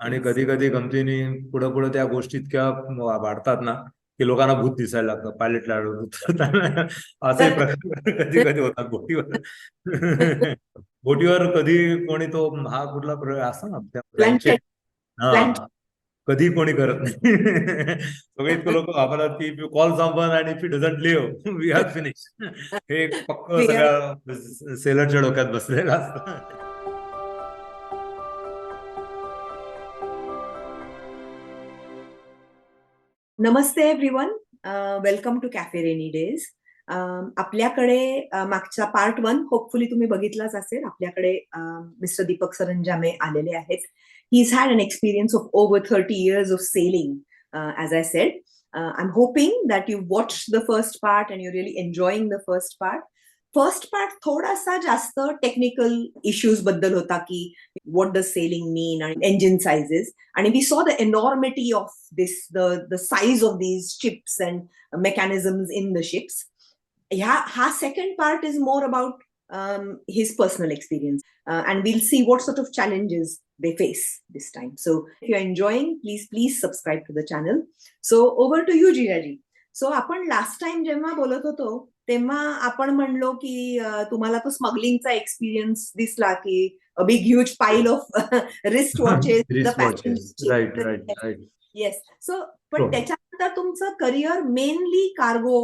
आणि येस. कधी कधी गमतीने पुढे पुढे त्या गोष्टी इतक्या वाढतात ना की लोकांना भूत दिसायला लागतं पायलटला उतरताना. असाही प्रकार कधी कधी होतात बोटीवर. बोटीवर कधी कोणी तो हा कुठला प्रयोग असतो ना त्या प्लॅन्ट ब्लँकेट. प्लॅन्ट हा. कधी कोणी करत नाही. सगळे इतकं लोक वापरतात की if you call someone and if you doesn't leave we are finish. हे एक पक्क सगळ्या सेलरच्या डोक्यात बसलेलं असतं. नमस्ते everyone. Welcome to Cafe Rainy Days. आपल्याकडे मागचा पार्ट 1 होपफुली तुम्ही बघितलाच असेल. आपल्याकडे मिस्टर दीपक सरंजामे आलेले आहेत. He is had an experience of over 30 years of sailing, as I said. I'm hoping that you watched the first part and you're really enjoying the first part. First part थोडासा जास्त technical issues बद्दल होता की what does sailing mean and engine sizes, and we saw the enormity of this, the size of these ships and mechanisms in the ships. Ha second part is more about his personal experience, and we'll see what sort of challenges they face this time. So if you're enjoying, please subscribe to the channel. So over to you, Jiraji. So आपण last time जेव्हा बोलत होतो तेव्हा आपण म्हणलो की तुम्हाला तो स्मगलिंगचा एक्सपिरियन्स दिसला की a big huge pile of wristwatches in the wrist passenger watches. Right seat. Right right. Yes. So, पण त्याच्यानंतर तुमचं करिअर मेनली कार्गो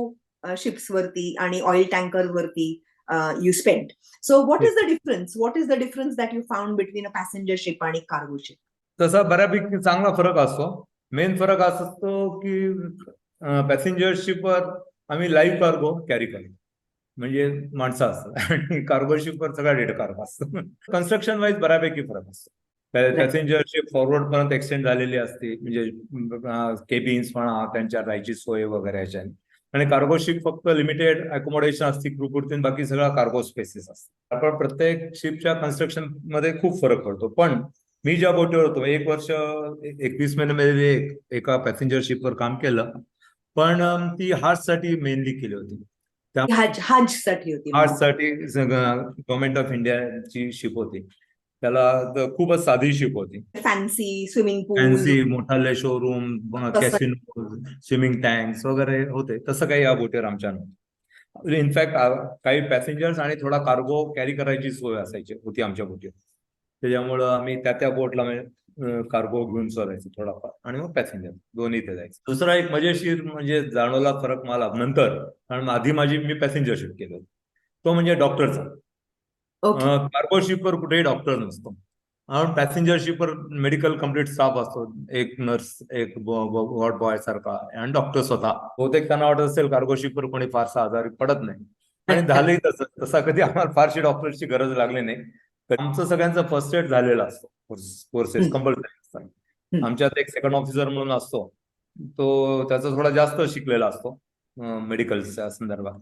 शिप्स वरती आणि ऑइल टँकर वरती you spend. So what is the difference? What is the difference that you found between a passenger ship आणि cargo ship? तसा बऱ्यापैकी चांगला फरक असतो. मेन फरक असा असतो की पॅसेंजर शिपवर आम्ही लाईव्ह कार्गो कॅरी करतो, म्हणजे माणसं असतात. आणि कार्गो शिपवर सगळा डेड कार्गो असतो. कन्स्ट्रक्शन वाईज बऱ्यापैकी फरक असतो. पॅसेंजर शिप फॉरवर्ड पर्यंत एक्सटेंड झालेली असते, म्हणजे केबिन्स म्हणा, त्यांच्या राहायची सोय वगैरे याच्या. आणि कार्गो शिप फक्त लिमिटेड अकोमोडेशन असते क्रूपुरती, बाकी सगळा कार्गो स्पेसेस असतात. आपण प्रत्येक शिपच्या कन्स्ट्रक्शन मध्ये खूप फरक पडतो. पण मी ज्या बोटीवर होतो 1 वर्ष 21 महिन्यामध्ये एका पॅसेंजर शिपवर काम केलं. पण ती हार्ससाठी मेनली केली होती. हज साठी होती. हार्ससाठी गव्हर्नमेंट ऑफ इंडियाची शिप होती. त्याला खूपच साधी शिप होती. फॅन्सी स्विमिंग पूल फॅन्सी मोठाले शोरूम, तसं. कॅसिनो, स्विमिंग टँक्स वगैरे होते. तसं काही या बोटीवर आमच्या नव्हतं. इनफॅक्ट काही पॅसेंजर्स आणि थोडा कार्गो कॅरी करायची सोय असायची होती आमच्या बोटीवर. त्याच्यामुळं आम्ही त्या बोटला कार्गो घेऊन चालायचो थोडाफार, आणि मग पॅसेंजर दोन्ही ते जायचं. दुसरा एक मजेशीर म्हणजे जाणवला फरक मला नंतर, कारण आधी मी पॅसेंजर शिप केलं होतं, तो म्हणजे डॉक्टरचा. ओके. कार्गो शिपवर कुठेही डॉक्टर नसतो. पॅसेंजर शिपवर मेडिकल कम्प्लीट स्टाफ असतो, एक नर्स, एक वॉर्ड बॉय सारखा, आणि डॉक्टर स्वतः. बहुतेक त्यांना वाटत असेल कार्गो शिपवर कोणी फारसा आजारी पडत नाही, आणि झालंही तसं. तसा कधी आम्हाला फारशी डॉक्टरची गरज लागली नाही. आमचं सगळ्यांचा फर्स्ट एड झालेला असतो, कोर्सेस कंपल्सरी असतात. आमच्यात एक सेकंड ऑफिसर म्हणून असतो, तो त्याचा थोडा जास्त शिकलेला असतो मेडिकलच्या संदर्भात.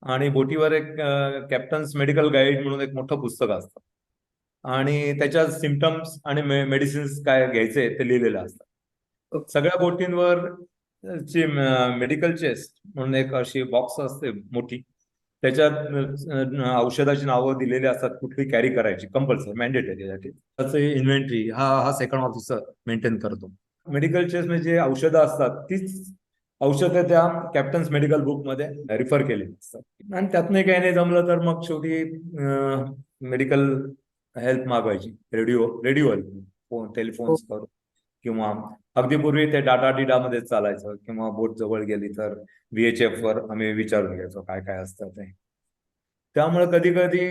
आणि बोटीवर एक कॅप्टन्स मेडिकल गाईड म्हणून एक मोठं पुस्तक असतं, आणि त्याच्यात सिमटम्स आणि मेडिसिन्स काय घ्यायचे ते लिहिलेलं असतं. सगळ्या बोटींवर मेडिकल चेस्ट म्हणून एक अशी बॉक्स असते मोठी, त्याच्यात औषधाची नावं दिलेली असतात, कुठली कॅरी करायची कंपल्सरी मॅन्डेटरी. त्याचं इन्व्हेंटरी हा सेकंड ऑफिसर मेंटेन करतो. मेडिकल चेस्ट म्हणजे जे औषधं असतात तीच औषधं त्या कॅप्टन्स मेडिकल बुक मध्ये रिफर केलेली असतात. आणि त्यातनं काही नाही जमलं तर मग शेवटी मेडिकल हेल्प मागवायची, रेडिओ फोन, टेलिफोन्स करून, किंवा अगदी पूर्वी ते डाटा डिडा मध्ये चालायचं, किंवा बोट जवळ गेली तर VHF वर आम्ही विचारून घ्यायचो काय काय असतं ते. त्यामुळे कधी कधी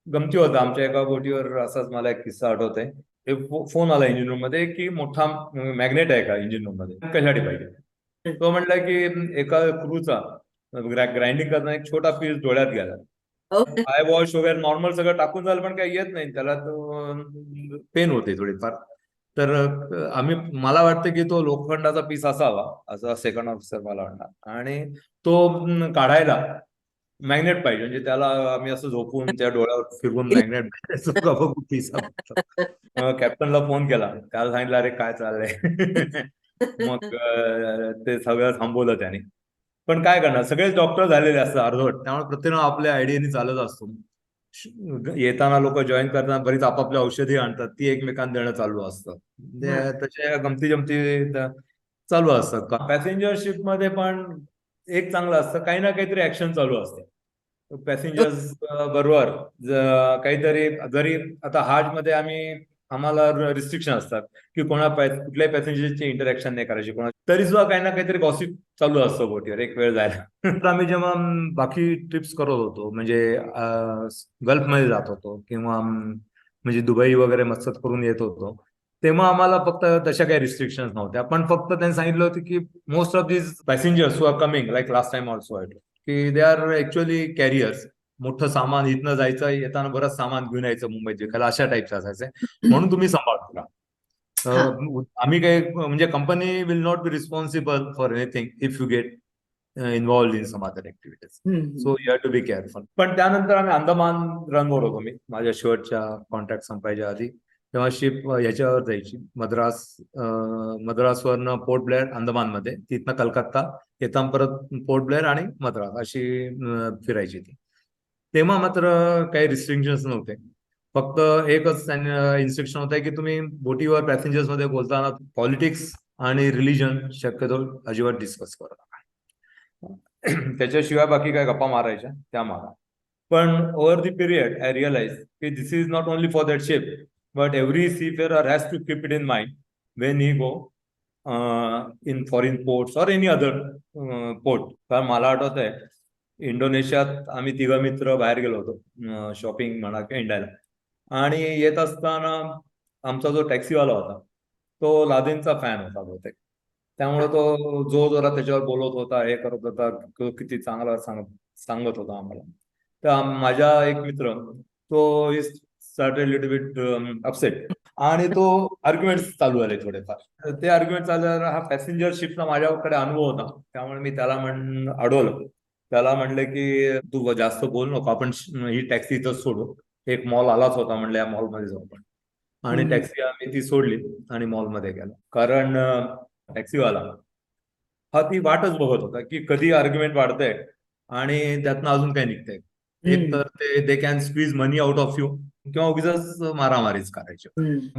गमती होतं. आमच्या एका बोटीवर असाच मला एक किस्सा आठवतोय. फोन आला इंजिन रूम मध्ये की मोठा मॅग्नेट आहे का इंजिन रूम मध्ये, कशासाठी पाहिजे. तो म्हटला की एका क्रूचा ग्राइंडिंग करताना एक छोटा पीस डोळ्यात गेला. आय वॉश वगैरे नॉर्मल सगळं टाकून झालं, पण काही येत नाही त्याला, तो पेन होते थोडीफार. तर मला वाटतं की तो लोखंडाचा पीस असावा, असा सेकंड ऑफिसर मला वाटणार. आणि तो काढायला मॅग्नेट पाहिजे, म्हणजे त्याला आम्ही असं झोपून त्या डोळ्यावर फिरवून मॅग्नेट बघू पीस. कॅप्टनला फोन केला, त्याला सांगितलं अरे काय चाललंय. मग ते सगळं थांबवलं त्याने. पण काय करणार, सगळेच डॉक्टर झालेले असतात अर्धवट, त्यामुळे प्रत्येक आपल्या आयडियाने चालत असतो. येताना लोक जॉईन करताना बरीच आपापल्या औषधी आणतात, ती एकमेकांना देणं चालू असतं. तशा गमती जमती चालू असतात. पॅसेंजरशिप मध्ये पण एक चांगलं असतं, काही ना काहीतरी ऍक्शन चालू असते पॅसेंजर्स बरोबर. काहीतरी जरी आता मध्ये आम्हाला रिस्ट्रिक्शन असतात की कुठल्याही पॅसेंजरची इंटरॅक्शन नाही करायची, तरी सुद्धा काही ना काहीतरी गॉसिप चालू असतं बोटीवर एक वेळ जायला. तर आम्ही जेव्हा बाकी ट्रिप्स करत होतो, म्हणजे गल्फमध्ये जात होतो किंवा म्हणजे दुबई वगैरे मत्सत करून येत होतो, तेव्हा आम्हाला फक्त तशा काही रिस्ट्रिक्शन नव्हत्या. पण फक्त त्यांनी सांगितलं होतं की most of this passengers who are coming, like last time also की दे आर ऍक्च्युअली कॅरियर्स. मोठं सामान इथनं जायचं, येताना बरंच सामान घेऊन यायचं मुंबईत विकायला, अशा टाईपचं असायचं. म्हणून तुम्ही सांभाळतो. आम्ही काही म्हणजे company will not be responsible for anything if you get involved in some other activities. So you have to be careful. पण त्यानंतर आम्ही अंदमान रनवर होतो. मी माझ्या शेवटच्या कॉन्ट्रॅक्ट संपायच्या आधी तेव्हा शिप ह्याच्यावर जायची, मद्रासवरनं पोर्ट ब्लेअर अंदमानमध्ये, तिथनं कलकत्ता, येताना परत पोर्ट ब्लेअर आणि मद्रास अशी फिरायची ती. तेव्हा मात्र काही रिस्ट्रिक्शन्स नव्हते. फक्त एकच इन्स्ट्रक्शन होतं की तुम्ही बोटीवर पॅसेंजर्स मध्ये बोलताना पॉलिटिक्स आणि रिलिजन शक्यतो अजिबात डिस्कस करू नका. त्याच्याशिवाय बाकी काय गप्पा मारायच्या त्या मारा. पण over the period I realize की this is not only for that ship, but every seafarer has to keep it in mind when he go in foreign ports और एनी अदर पोर्ट. कारण मला आठवत आहे इंडोनेशियात आम्ही 3 मित्र बाहेर गेलो होतो शॉपिंग म्हणा किंवा इंडियाला, आणि येत असताना आमचा जो टॅक्सीवाला होता तो लादेनचा फॅन होता बहुतेक. त्यामुळे तो जो जोरात त्याच्यावर बोलत होता, हे करत होता, किती चांगला सांगत होता आम्हाला. तर माझा एक मित्र तो स्टार्टेड लिटिल बिट अपसेट, आणि तो आर्ग्युमेंट चालू झाले थोडेफार. ते आर्ग्युमेंट चालू झाला. हा पॅसेंजर शिपचा माझ्याकडे अनुभव होता, त्यामुळे मी त्याला अडवलं. त्याला म्हणलं की तू जास्त बोल नको, आपण ही टॅक्सी इथंच सोडू. एक मॉल आलाच होता, म्हणलं या मॉलमध्ये जाऊ आपण. आणि टॅक्सी आम्ही ती सोडली आणि मॉलमध्ये गेलो. कारण टॅक्सीवाला हा ती वाटच बघत होता की कधी आर्ग्युमेंट वाढतंय आणि त्यातनं अजून काय निघतंय. एक तर they can squeeze money out of you, किंवा उगीच मारामारीच करायची.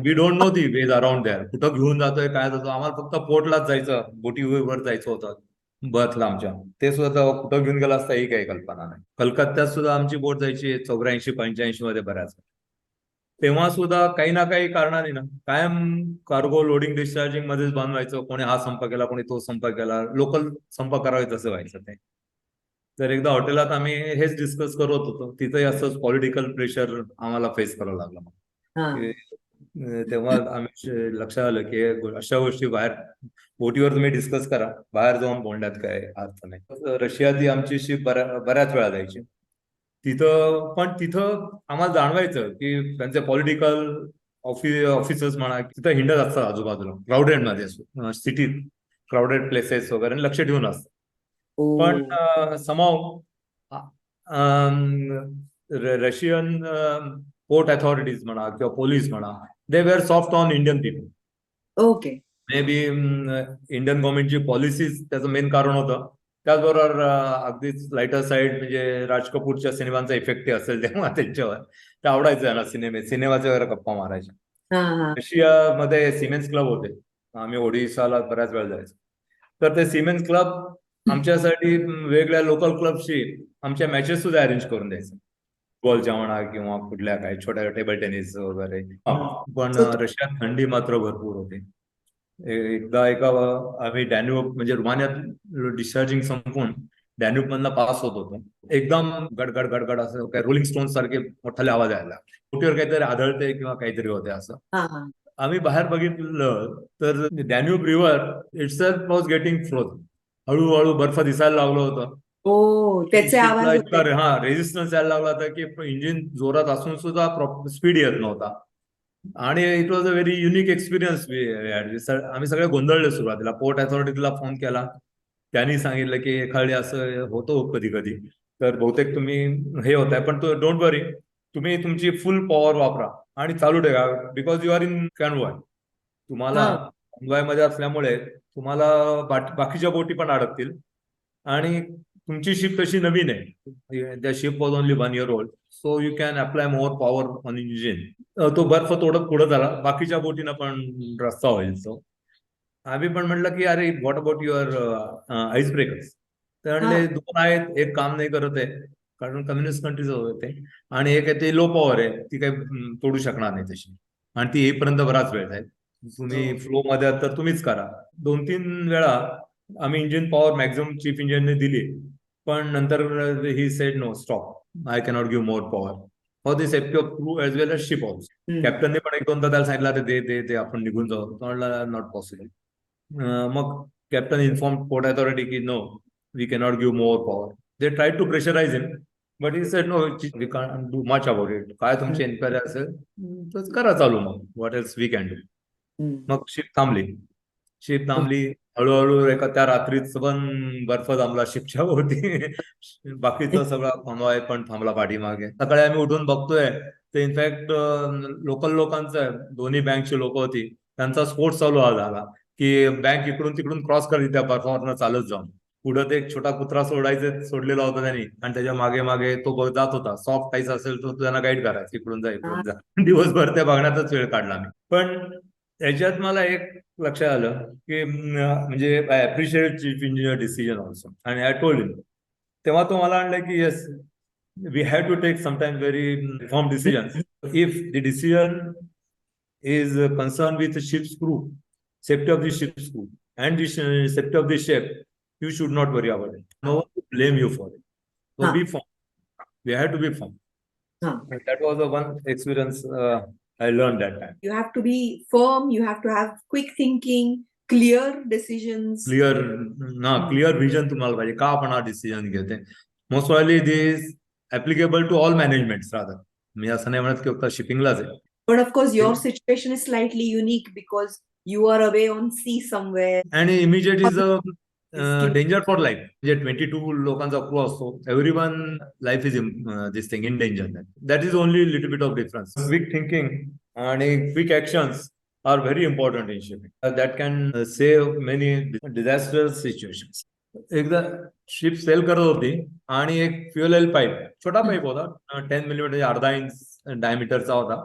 We don't know the ways around there. कुठं घेऊन जातोय, काय जातो, आम्हाला फक्त पोर्टलाच जायचं, बोटीवर जायचं होतं बर्थला आमच्या. ते सुद्धा कुठं घेऊन गेला असता ही काही कल्पना नाही. कलकत्त्यात सुद्धा आमची बोट जायची 84-85 मध्ये बऱ्याच. तेव्हा सुद्धा काही ना काही कारणाने ना कायम कार्गो लोडिंग डिस्चार्जिंग मध्येच बंद व्हायचं. कोणी हा संप केला, कोणी तो संप केला, लोकल संप करावे तसं व्हायचं ते. तर एकदा हॉटेलात आम्ही हेच डिस्कस करत होतो, तिथंही असंच पॉलिटिकल प्रेशर आम्हाला फेस करावं लागलं. मग तेव्हा आम्ही लक्षात आलं की अशा गोष्टी बाहेर बोटीवर तुम्ही डिस्कस करा, बाहेर जाऊन बोलण्यात काय अर्थ नाही. रशियात आमची शिप बऱ्याच वेळा जायची. तिथं आम्हाला जाणवायचं की त्यांचे पॉलिटिकल ऑफिसर्स म्हणा तिथं हिंडत असतात आजूबाजूला, क्राऊडेड मध्ये, सिटीत क्राऊडेड प्लेसेस वगैरे लक्ष ठेवून असतात. पण समाव रशियन पोर्ट अथॉरिटीज म्हणा किंवा पोलीस म्हणा, they were soft on Indian people. Okay. Maybe Indian गव्हर्नमेंटची पॉलिसीज त्याचं मेन कारण होतं. त्याचबरोबर अगदीच लाईटर साईड म्हणजे राज कपूरच्या सिनेमांचा इफेक्ट असेल तेव्हा त्यांच्यावर ते आवडायचं ना, सिनेमाच्या वगैरे गप्पा मारायच्या. रशियामध्ये सिमेन्स क्लब होते, आम्ही ओडिसाला बऱ्याच वेळा जायचो. तर ते सिमेन्स क्लब आमच्यासाठी वेगळ्या लोकल क्लबशी आमच्या मॅचेस सुद्धा अरेंज करून द्यायचं, फुटबॉलच्या म्हणा किंवा कुठल्या काही छोट्या टेबल टेनिस वगैरे. पण रशियात थंडी मात्र भरपूर होती. एकदा आम्ही डॅन्यूब म्हणजे रुमानियात डिस्चार्जिंग संपून डॅन्यूब मधनं पास होत होतो. एकदम गडगड गडगड असं काय रोलिंग स्टोन सारखे मोठाले आवाज यायला, कुठेवर काहीतरी आढळते किंवा काहीतरी होते असं. आम्ही बाहेर बघितलं तर Danube river itself was getting frozen. हळूहळू बर्फ दिसायला लागलं होतं. त्याचे आवाज रेजिस्टन्स यायला लागला होता की इंजिन जोरात असून सुद्धा स्पीड येत नव्हता. आणि it was a very unique experience. आम्ही सगळे गोंधळले सुरुवातीला. पोर्ट अथॉरिटीला फोन केला, त्यांनी सांगितलं की एखादी असं होतो कधी कधी, तर बहुतेक तुम्ही हे होत आहे, पण डोंट वरी, तुम्ही तुमची फुल पॉवर वापरा आणि चालू ठेवा, बिकॉज यू आर इन कॅनवॉय. तुम्हाला कॅनवॉय मध्ये असल्यामुळे तुम्हाला बाकीच्या बोटी पण अडकतील आणि तुमची शिप तशी नवीन आहे, त्या ship was only 1 year old, so you can apply more power on engine. तो बर्फ थोडं पुढे झाला, बाकीच्या बोटीनं पण रस्ता होईल. सो आम्ही पण म्हटलं की अरे what about your eyes breakers. तर हा म्हणले 2 आहेत, एक काम नाही करत आहे, कारण कम्युनिस्ट कंट्रीज होते, आणि एक आहे ते लो पॉवर आहे, ती काही तोडू शकणार नाही तशी, आणि ती येईपर्यंत बराच वेळ जाईल. तुम्ही फ्लो मध्ये आहात तर तुम्हीच करा. 2-3 वेळा आम्ही इंजिन पॉवर मॅक्झिमम चीफ इंजिनियरने दिली, पण नंतर he said no stop, I cannot give more power for the safety of crew as well as ship also. Hmm. कॅप्टनने पण 1-2दा त्याला सांगितलं ते आपण निघून जाऊ, म्हणला नॉट पॉसिबल. मग कॅप्टन इन्फॉर्म पोर्ट अथॉरिटी की no, we cannot give more power. They try to pressurise him, but he said no, we can't do much about it. काय तुमची एन्क्वायरी असेल तर करा चालू, मग what else we can do. मग ship थांबली. हळूहळू एका त्या रात्रीच पण बर्फ थांबला शिपच्या भोवती. बाकीचा सगळा कॉन्वॉय पण थांबला पाठीमागे. सकाळी आम्ही उठून बघतोय ते इनफॅक्ट लोकल लोकांचा, दोन्ही बँकची लोक होती, त्यांचा स्पोर्ट्स चालू झाला की बँक इकडून तिकडून क्रॉस करते त्या बर्फावरनं चालत जाऊन. पुढं ते एक छोटा कुत्रा सोडलेला होता त्यांनी, आणि त्याच्या मागे मागे तो जात होता. सॉफ्ट काहीच असेल तर त्यांना गाईड करायचं, इकडून जा इकडून जा. दिवसभर त्या बघण्यातच वेळ काढला मी. पण याच्यात मला एक लक्षात आलं की म्हणजे I appreciate chief engineer decision also, आणि आय टोल्ड हिम. तेव्हा तो मला आणलं की yes, we have to take sometimes very firm decision. If the decision is concerned with the ship's crew, safety of the ship's crew, and the safety of the ship, you should not worry about it. No one will blame you for it. So be firm. We have to be firm. And that was the one experience I learned that time. You have to be firm, you have to have quick thinking, clear decisions. Clear vision तुम्हाला पाहिजे, का आपण हा decision घेते. Most probably this applicable to all managements rather. मी असं नाही म्हणत की फक्त शिपिंगलाच आहे. But of course, your situation is slightly unique because you are away on sea somewhere. And immediate is a danger for life. म्हणजे 22 लोकांचा क्रू असतो, every one life is this thing in danger. That is only little bit of difference. Quick thinking आणि quick actions are very important in shipping. That can save many disaster situations. एकदा ship sail करत होती, आणि एक fuel oil pipe, छोटा pipe होता, 10 millimetre, अर्धा inch डायमीटरचा होता,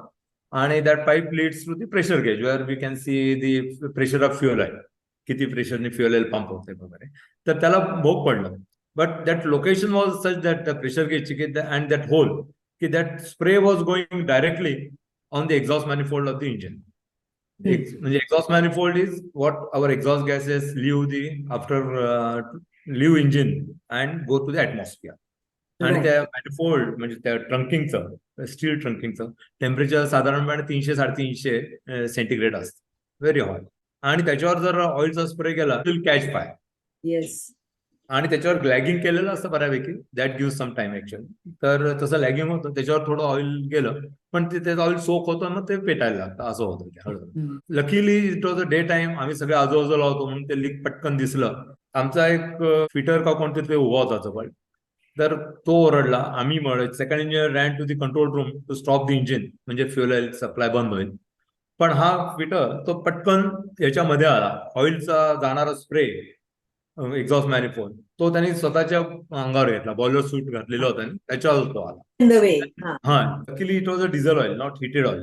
आणि that pipe leads to the pressure gauge where we can see the pressure of fuel oil, किती प्रेशरने फ्युएल ऑइल पंप होते वगैरे. तर त्याला भोग पडलं, but that location was such that pressure गेजची अँड दॅट होल, की that spray was going directly on the exhaust manifold of the engine. म्हणजे exhaust manifold is what our exhaust gases leave engine and go to the atmosphere. आणि त्या manifold म्हणजे त्या ट्रंकिंगचं, steel ट्रंकिंगचं temperature साधारणपणे 300-350 centigrade असतं, very hot. आणि त्याच्यावर जर ऑइलचा स्प्रे केला विल कॅच फायर. येस. आणि त्याच्यावर ग्लॅगिंग केलेलं असतं बऱ्यापैकी, that give some time actually. तर तसं लॅगिंग होतं, त्याच्यावर थोडं ऑइल गेलं, पण ते ऑइल सोक होतं, मग ते पेटायला लागतं, असं होतं ते हळूहळू. Luckily it was a day time, आम्ही सगळे आजूबाजूला होतो, म्हणून ते लीक पटकन दिसलं. आमचा एक फिटर का कोणते ते उभा होता जवळ, तर तो ओरडला. आम्ही second engineer ran to the control room to stop the engine, म्हणजे फ्युएल ऑइल सप्लाय बंद होईल. पण हा फिटर तो पटकन याच्यामध्ये आला, ऑइलचा जाणारा स्प्रे एक्झॉस्ट मॅनिफोल्ड तो त्यांनी स्वतःच्या अंगावर घेतला, बॉयलर सूट घातलेलं होतं, त्याच्यावर तो आला. हा, luckily it was a diesel oil, not heated oil.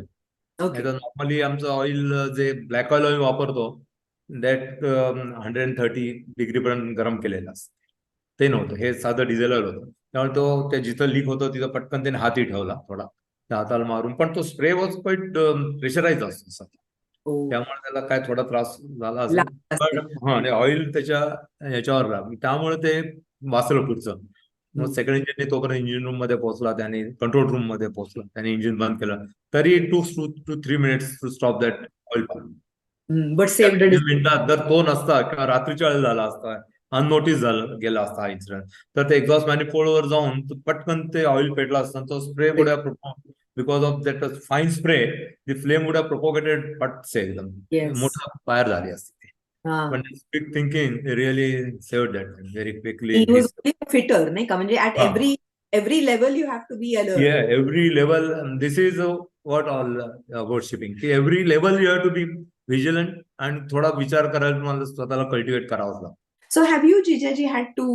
Normally आमचं ऑइल जे ब्लॅक ऑइल वापरतो, दॅट 130 डिग्री पर्यंत गरम केलेलं असतं, ते नव्हतं, हे साधं डिझेल ऑइल होतं. त्यामुळे तो त्या जिथं लीक होतं तिथं पटकन त्याने हातही ठेवला, थोडा त्या हाताला मारून. पण तो स्प्रे वॉज क्वाईट प्रेशराईज असतो, त्यामुळे त्याला काय थोडा त्रास झाला असेल. पण ऑइल त्याच्या याच्यावर लागलं, त्यामुळे ते वाचलं पुढचं. मग सेकंड इंजिनने तोपर्यंत इंजिन रूम मध्ये पोहोचला, त्याने कंट्रोल रूम मध्ये पोहोचला, त्याने इंजिन बंद केलं. तरी 2 to 3 minutes to stop that oil pump. मिनिटात जर तो नसता किंवा रात्रीच्या वेळेला झाला असता, अननोटीस झालं गेला असता हा इन्सिडेंट, तर ते एक्झॉस्ट मॅनिफोल्ड वर जाऊन पटकन ते ऑइल पेटला असतं. तो spray would have because of that fine spray, the flame would have propagated पटसे, एकदम मोठा फायर झाली असती. पण quick thinking really saved that very quickly. Fitter नाही का, म्हणजे at every level you have to be alert. Every level, this is what all about shipping, की every level you have to be vigilant, आणि थोडा विचार करायला तुम्हाला स्वतःला कल्टिवेट करावंच लागतं. So have you, Jijaji, had to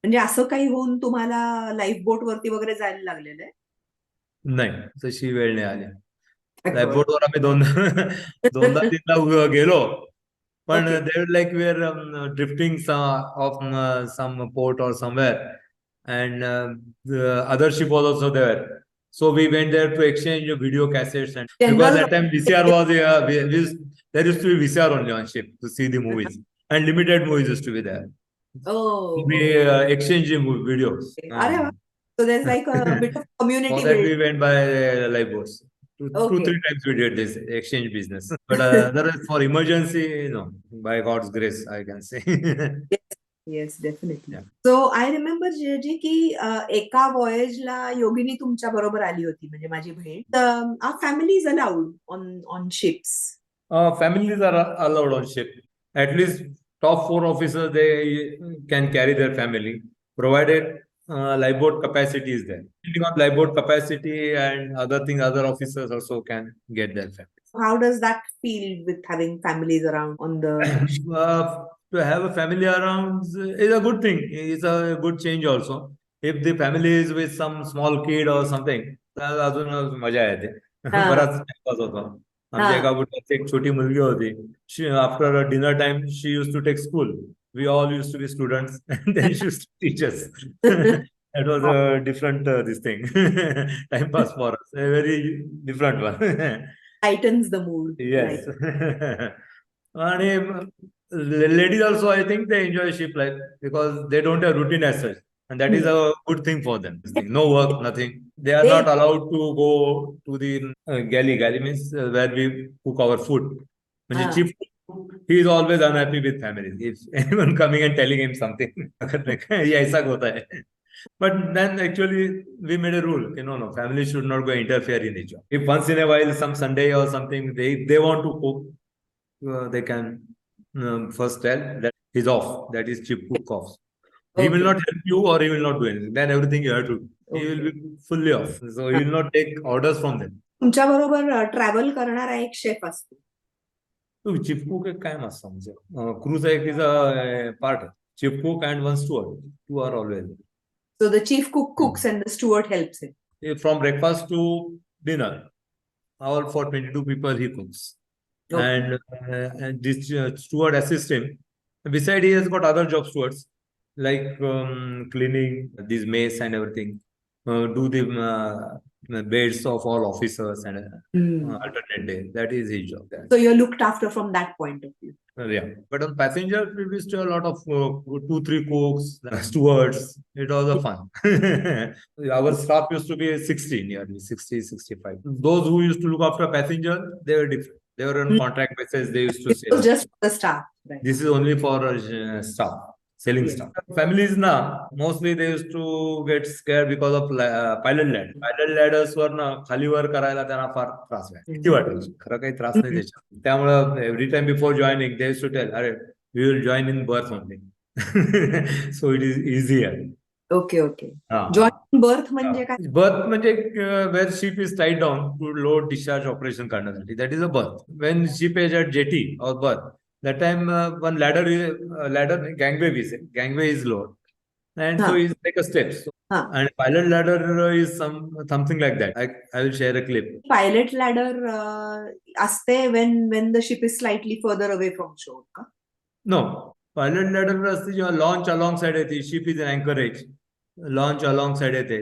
म्हणजे असं काही होऊन तुम्हाला लाईफ बोट वरती वगैरे जायला लागलेलं आहे? नाही, तशी वेळ नाही आली. बरं. लाईफबोटवर आम्ही दोनदा दोनदा तीनदा गेलो, पण okay. they were like we are drifting off some port or somewhere, and the other ship was also there. So we went there to exchange video cassettes, and because general that time VCR was there used to be VCR only on ship to see the movies, and limited movies used to be there. We oh exchange videos. अरे वा. So there's like a bit of For community that build. we went by lifeboats. Two, Okay. 3 times we did this exchange business. But otherwise for emergency, no. By God's grace, I can say. Yes, definitely. Yeah. So I remember जे की एका voyageला योगिनी तुमच्या बरोबर आली होती, म्हणजे माझी बहीण. Our family is allowed on ships. Families are allowed on ship. At least top 4 officers, they can carry their family, provided lifeboat capacity is there. Depending on lifeboat capacity and other things, other officers also can get their family. How does that feel with having families around on the To have a family around is a good thing. It's a good change also. If the family is with some small kid or something, तर अजून मजा येते. हा. बराच timepass होतो. आमच्या एका बुटात एक छोटी मुलगी होती. After dinner time she use to take school. We all used to be students, and then she used to teach us. That was a different this thing. Time pass for us. A very different one. lightens the mood. Yes. Right. And ladies also, I think they enjoy ship life because they don't have routine as such. And that is a good thing for them. No work, nothing. They are not allowed to go to the galley. Galley means where we cook our food. म्हणजे chief cook, he is always unhappy with family. If anyone coming and telling him something, ये ऐसा होता है. But then actually we made a rule, no, family should not go interfere in the job. If once in a while, some Sunday or something, they want to cook, they can first tell that he's off, that is chief cook off. He will not help you or he will not do anything. Then everything you have to do. He will be fully off. So he will not take orders from them. तुमच्या बरोबर travel करणारा एक chef असतो. So chief cook एक काय असतं म्हणजे cruise एक is a part. Chief cook and one steward. Two are always. So the chief cook cooks and the steward helps him. From breakfast to dinner, all for 22 people he cooks. Okay. And this steward assists him. Beside, he has got other job stewards like cleaning these mess and everything, do the beds of all officers and alternate day. That is his job. So you're looked after from that point of view. Yeah, but on passenger, we used to a lot of 2-3 cooks, stewards. It was a fun. Our staff used to be 60, nearly 60, 65. Those who used to look after passenger, they were different. They were on contract basis. They used to It say was just for the staff. Right. this is only for staff, selling staff. Families now, mostly they used to get scared because of pilot ladder. Pilot ladders वर ना खाली वर करायला त्यांना फार त्रास आहे. किती वाटेल खरं काही त्रास नाही त्याच्यात. त्यामुळे every time before joining they used to tell, अरे we will join in berth only. So it is easier. Okay. Join berth म्हणजे काय? Berth म्हणजे where ship is tied down to load discharge operation करण्यासाठी. That is a berth. When ship is at jetty or berth, that time one ladder gangway we say. Gangway is lowered. And so it's like a steps. And pilot ladder is something like that. I will share a clip. Pilot ladder असते when the ship is slightly further away from shore का? No. Pilot ladder असते जेव्हा launch alongside येते, ship is an anchorage. Launch alongside येते.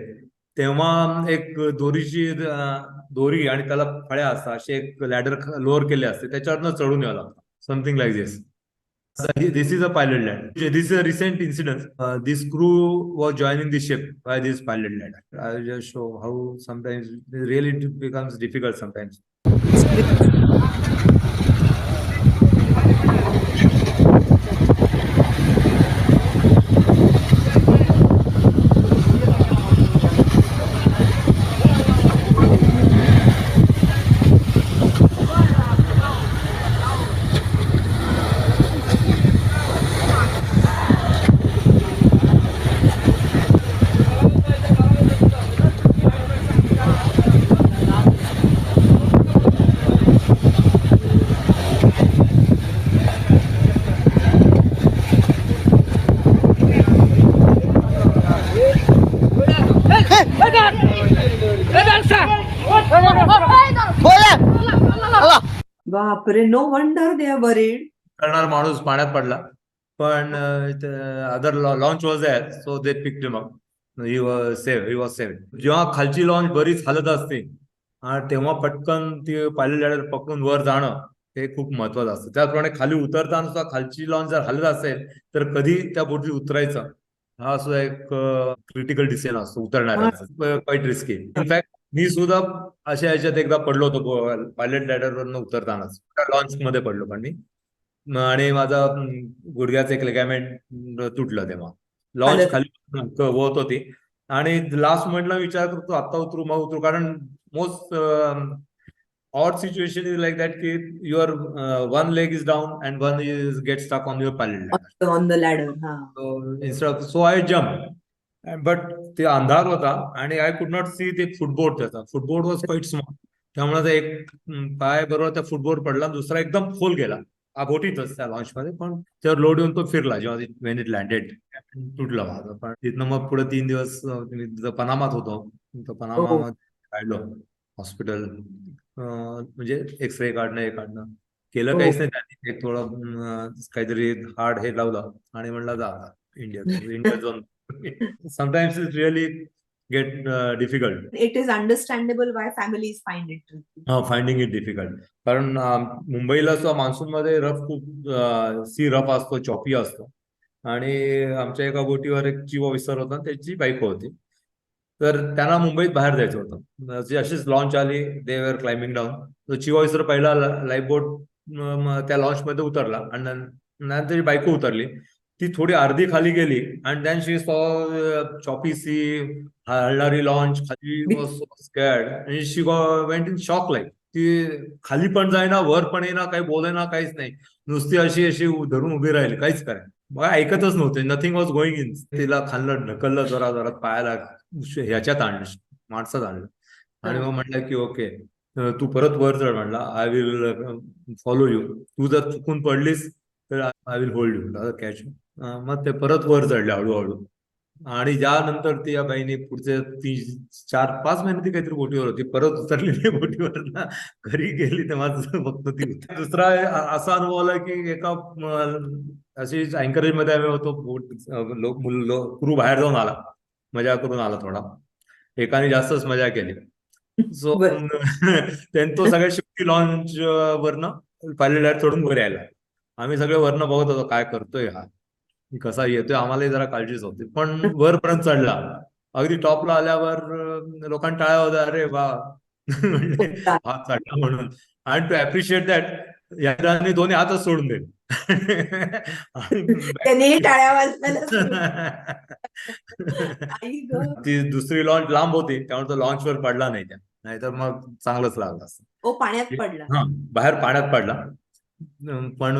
तेव्हा एक दोरी आणि त्याला फळ्या असतात असे एक लॅडर लोअर केले असते त्याच्यावरनं चढून यावं लागतं. Something like this. This is a pilot ladder. This is a recent incident. This crew was joining the ship by this pilot ladder. I will just show how sometimes it really becomes difficult sometimes. बापरे, no wonder they are worried. करणार माणूस पाण्यात पडला. पण other launch was there, so they picked him up. He was save. जेव्हा खालची launch बरीच हालत असते तेव्हा पटकन ती पायलट लॅडर पकडून वर जाणं हे खूप महत्वाचं असतं. त्याचप्रमाणे खाली उतरताना सुद्धा खालची लॉन्च जर हलत असेल तर कधी त्या बोटी उतरायचं हा सुद्धा एक क्रिटिकल डिसिजन असतो उतरणाऱ्याचा. Quite risky. इनफॅक्ट मी सुद्धा अशा ह्याच्यात एकदा पडलो होतो पायलट लॅडर वरनं उतरतानाच. लॉन्च मध्ये पडलो पण मी. आणि माझा गुडघ्याचं एक लिगामेंट तुटलं तेव्हा. लॉन्च खाली होत होती आणि लास्ट मोमेंटला विचार करतो आता उतरू मग उतरू, कारण most odd situation is like that की your one leg is down and one is get stuck on your pallet on the ladder. So I jump. But ते अंधार होता आणि आय कुड नॉट सी ते फुटबोर्ड. त्याचा footboard was quite small. त्यामुळे ते एक पाय बरोबर त्या फुटबोर्ड पडला, दुसरा एकदम खोल गेला बोटीतच त्या लॉन्च मध्ये. पण त्यावर लोड येऊन तो फिरला जेव्हा वेन इट लँडेड. तुटलं माझं. पण तिथनं मग पुढे 3 दिवस मी पनामात होतो. पनामामध्ये राहिलो. हॉस्पिटल म्हणजे एक्सरे काढणं हे काढणं केलं, काहीच नाही त्यांनी. एक थोडं काहीतरी हार्ड हे लावलं आणि म्हणलं जा इंडिया जाऊन. Sometimes it really get difficult. It is understandable why families find it tricky. Finding it difficult. कारण मुंबईला सुद्धा मान्सून मध्ये खूप सी रफ असतो, चॉपी असतो. आणि आमच्या एका बोटीवर एक चीफ ऑफिसर होता, त्याची बायको होती. तर त्यांना मुंबईत बाहेर जायचं होतं. अशीच लॉन्च आली, दे वर क्लाइम्बिंग डाऊन. तो चीफ ऑफिसर पहिला लाईफ बोट त्या लॉन्च मध्ये उतरला आणि नंतर बायको उतरली. ती थोडी अर्धी खाली गेली आणि देन शी सॉ चॉपी सी, हलणारी लॉन्च. खाली वॉज सो स्कॅर्ड आणि शी वेंट इन शॉक. लाईक ती खाली पण जाईना, वर पण येईना, काही बोलेना, काहीच नाही. नुसती अशी अशी धरून उभी राहिली, काहीच करायला बघा, ऐकतच नव्हते. Nothing was going in. तिला खाल्लं, ढकललं जरा जोरात पायाला, ह्याच्यात आणलं, माणसात आणलं. आणि मग म्हटलं की ओके तू परत वर चढ. म्हणला आय विल फॉलो यू. तू जर चुकून पडलीस तर I will hold you, catch you. मग ते परत वर चढले हळूहळू. आणि ज्यानंतर ती या बाईने पुढचे 4-5 महिने ती काहीतरी बोटीवर होती. परत उतरली नाही बोटीवर ना, घरी गेली तेव्हा फक्त ती होती. दुसरा असा अनुभव आला की एका अशी अँकरेज मध्ये आम्ही होतो. क्रू बाहेर जाऊन आला, मजा करून आला थोडा. एकाने जास्तच मजा केली. सो त्यांनी तो सगळ्या शिफ्टी लॉन्च वरनं पायलट सोडून वर यायला. आम्ही सगळे वरनं बघत होतो काय करतोय हा, कसा येतोय. आम्हालाही जरा काळजीच होती. पण वरपर्यंत चढला. अगदी टॉपला आल्यावर लोकांना टाळ्या होत्या, अरे वा म्हणजे हा चढला म्हणून. आणि टू अप्रिशिएट दॅट याने दोन्ही हातच सोडून दिले. त्यांनी टाळ्या वाजवायला. ती दुसरी लॉन्च लांब होती त्यामुळे तो लॉन्च वर पडला नाही. त्या नाहीतर मग चांगलंच लागलं असतं. पाण्यात पडला. हा, बाहेर पाण्यात पडला. पण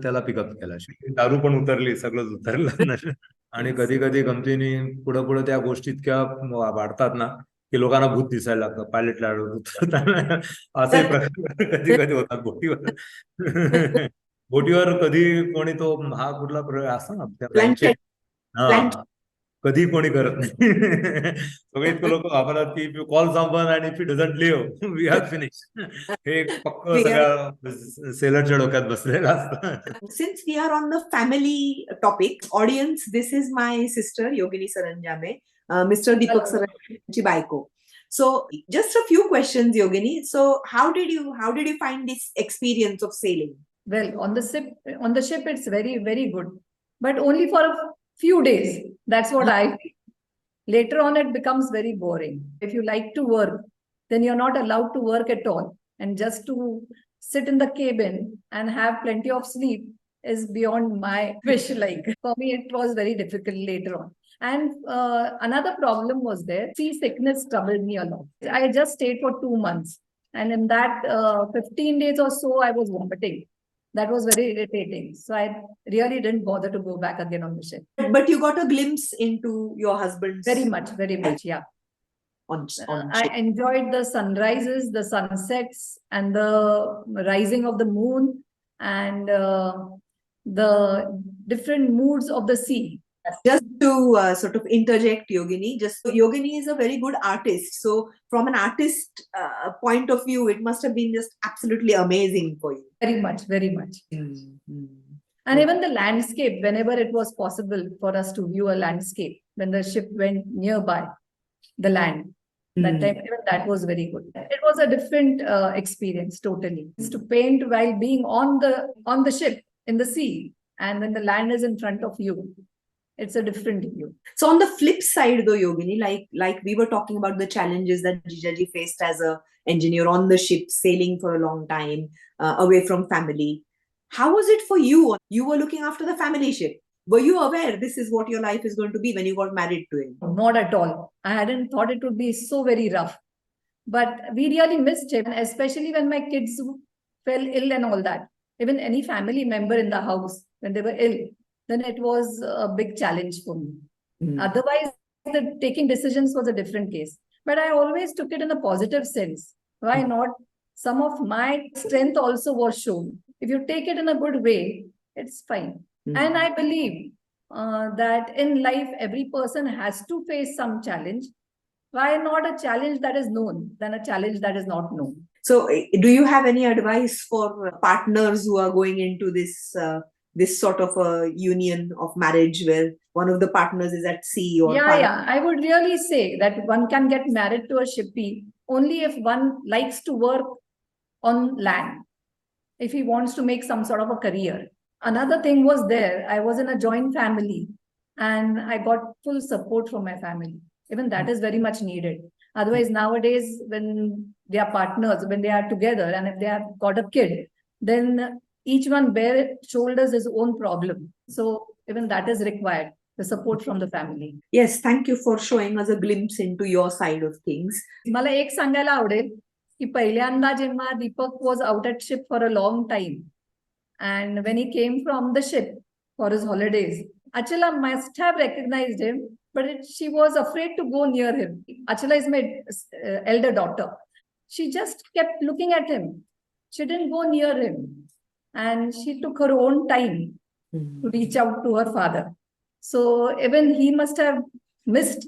त्याला पिकअप केला. दारू पण उतरली, सगळंच उतरलं. आणि कधी कधी गमतीने पुढे पुढे त्या गोष्टी इतक्या वाढतात ना की लोकांना भूत दिसायला लागतं पायलट लॅडर उतरताना. असे प्रकार कधी कधी होतात बोटीवर. बोटीवर कधी कोणी तो हा कुठला प्रयोग असतो ना प्लॅनचेट. हा, कधी कोणी करत नाही. सगळे इतकं लोक वापरतात की if you call someone and if you doesn't leave we are finish. हे पक्क सगळ्या सेलरच्या डोक्यात बसलेलं असतं. Since we are on the family topic, audience, this is my sister Yogini Saranjame, Mr. Deepak Saranjame baiko. So just a few questions, Yogini. So how did you find this experience of sailing? Well, on the ship, it's very, very good, but only for a few days. That's what I feel. Later on, it becomes very boring. If you like to work, then you're not allowed to work at all. And just to sit in the cabin and have plenty of sleep is beyond my wish. Like for me, it was very difficult later on. And another problem was there. Seasickness troubled me a lot. I just stayed for 2 months. And in that 15 days or so, I was vomiting. That was very irritating. So I really didn't bother to go back again on the ship. But you got a glimpse into your husband's. Very much, yeah. On I enjoyed the sunrises, the sunsets, and the rising of the moon, and the different moods of the sea. Just to sort of interject, Yogini, Yogini is a very good artist. So from an artist point of view, it must have been just absolutely amazing for you. Very much, very much. Mm-hmm. And even the landscape, whenever it was possible for us to view a landscape, when the ship went nearby the land, that time, even that was very good. It was a different experience, totally. It's to paint while being on the ship in the sea, and when the land is in front of you, it's a different view. So on the flip side, though, Yogini, like we were talking about the challenges that Jijaji faced as a engineer on the ship, sailing for a long time, away from family. How was it for you? You were looking after the family ship. Were you aware this is what your life is going to be when you got married to him? Not at all. I hadn't thought it would be so very rough. But we really missed him, especially when my kids fell ill and all that. Even any family member in the house, when they were ill, then it was a big challenge for me. Otherwise, taking decisions was a different case. But I always took it in a positive sense. Why not? Some of my strength also was shown. If you take it in a good way, it's fine. And I believe that in life, every person has to face some challenge. Why not a challenge that is known than a challenge that is not known? So, do you have any advice for partners who are going into this sort of a union of marriage where one of the partners is at sea? Or I would really say that one can get married to a shippy only if one likes to work on land, if he wants to make some sort of a career. Another thing was there, I was in a joint family and I got full support from my family. Even that is very much needed. Otherwise, nowadays, when they are partners, when they are together, and if they have got a kid, then each one shoulders his own problem. So even that is required, the support from the family. Yes, thank you for showing us a glimpse into your side of things. मला एक सांगायला आवडेल की पहिल्यांदा जेव्हा Deepak was out at ship for a long time, and when he came from the ship for his holidays, Achila must have recognized him, but she was afraid to go near him. Achila is my elder daughter. She just kept looking at him. She didn't go near him. And she took her own time to reach out to her father. So even he must have missed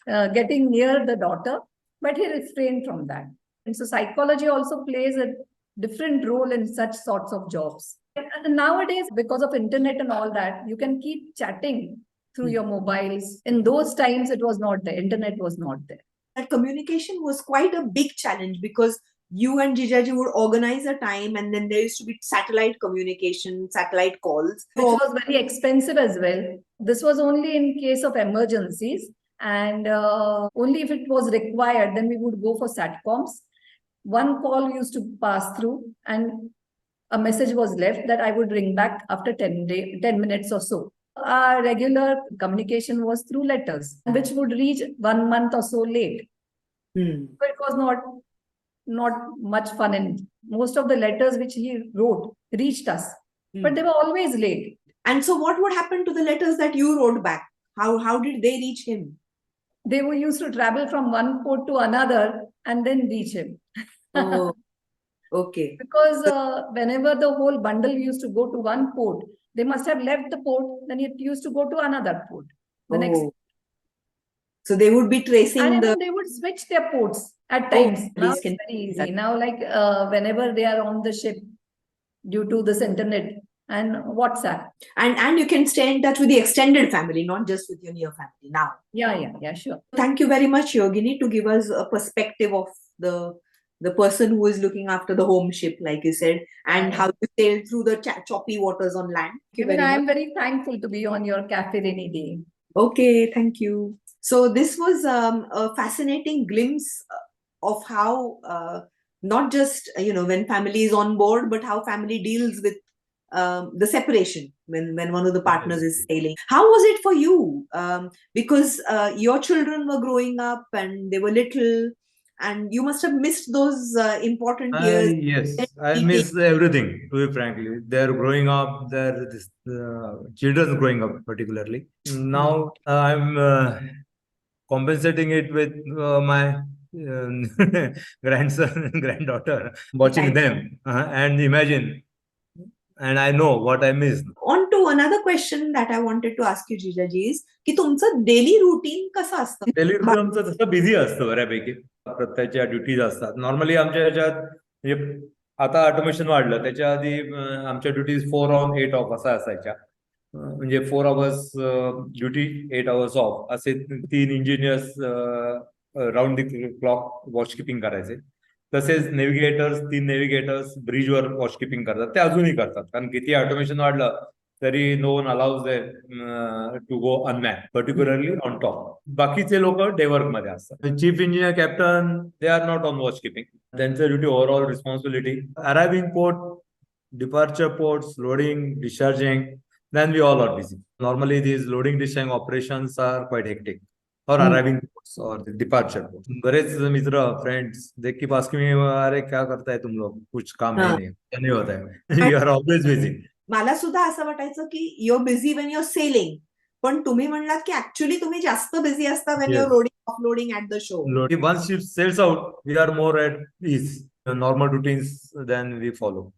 getting near the daughter, but he refrained from that. And so psychology also plays a different role in such sorts of jobs. And nowadays, because of internet and all that, you can keep chatting through your mobiles. In those times, it was not there. Internet was not there. That communication was quite a big challenge because you and Jijaji would organize a time and then there used to be satellite communication, satellite calls. Which was very expensive as well. This was only in case of emergencies, and only if it was required, then we would go for satcoms. One call used to pass through and a message was left that I would ring back after 10 minutes or so. Our regular communication was through letters, which would reach 1 month or so late. So it was not much fun, and most of the letters which he wrote reached us, but they were always late. And so what would happen to the letters that you wrote back? How did they reach him? They were used to travel from one port to another and then reach him. Oh, okay. Because whenever the whole bundle used to go to one port, they must have left the port, then it used to go to another port. Next. So they would be tracing and they would switch their ports at times. Now it's very easy. Now, like whenever they are on the ship, due to this internet and WhatsApp. And you can stay in touch with the extended family, not just with your near family now. Yeah, sure. Thank you very much, Yogini, to give us a perspective of the person who is looking after the home ship, like you said, and how to sail through the choppy waters on land. Even I am very thankful to be on your Cafe Rainy Day. Okay, thank you. So this was a fascinating glimpse of how not just when family is on board, but how family deals with the separation when one of the partners is sailing. How was it for you? Because your children were growing up and they were little, and you must have missed those important years. Yes, I miss everything, to be frankly. They're growing up, children growing up particularly. Now I'm compensating it with my grandson and granddaughter, watching them and imagine. And I know what I missed. On to another question that I wanted to ask you, Jijaji, is की तुमचं daily routine कसं असतं? Daily routine आमचं तसं busy असतं बऱ्यापैकी. प्रत्येकाच्या duties असतात. नॉर्मली आमच्या ह्याच्यात म्हणजे आता ऑटोमेशन वाढलं, त्याच्या आधी आमच्या ड्युटीज 4 ऑन 8 ऑफ असा असायच्या. म्हणजे 4 आवर्स ड्युटी 8 आवर्स ऑफ असे 3 इंजिनियर्स राऊंड द क्लॉक वॉचकीपिंग करायचे. तसेच नेव्हिगेटर्स 3 नेव्हिगेटर्स ब्रिजवर वॉचकीपिंग करतात. ते अजूनही करतात, कारण किती ऑटोमेशन वाढलं तरी no one allows to go unman, particularly on top. बाकीचे लोक डे वर्क मध्ये असतात. Chief engineer, captain, they are not on watch keeping. त्यांचं duty overall responsibility arriving port, departure ports, loading, discharging, then we all are busy. Normally these loading discharging operations are quite hectic, or arriving ports or the departure ports. बरेच मित्र friends they keep asking me, अरे क्या करताय तुम लोग, कुछ काम है नहीं होता है. You are always busy. मला सुद्धा असं वाटायचं की your busy when your sailing, पण तुम्ही म्हणलात की ऍक्च्युली तुम्ही जास्त बिझी असता when your loading offloading at the shore. Once ship sails out, we are more at ease. The normal routines then we follow.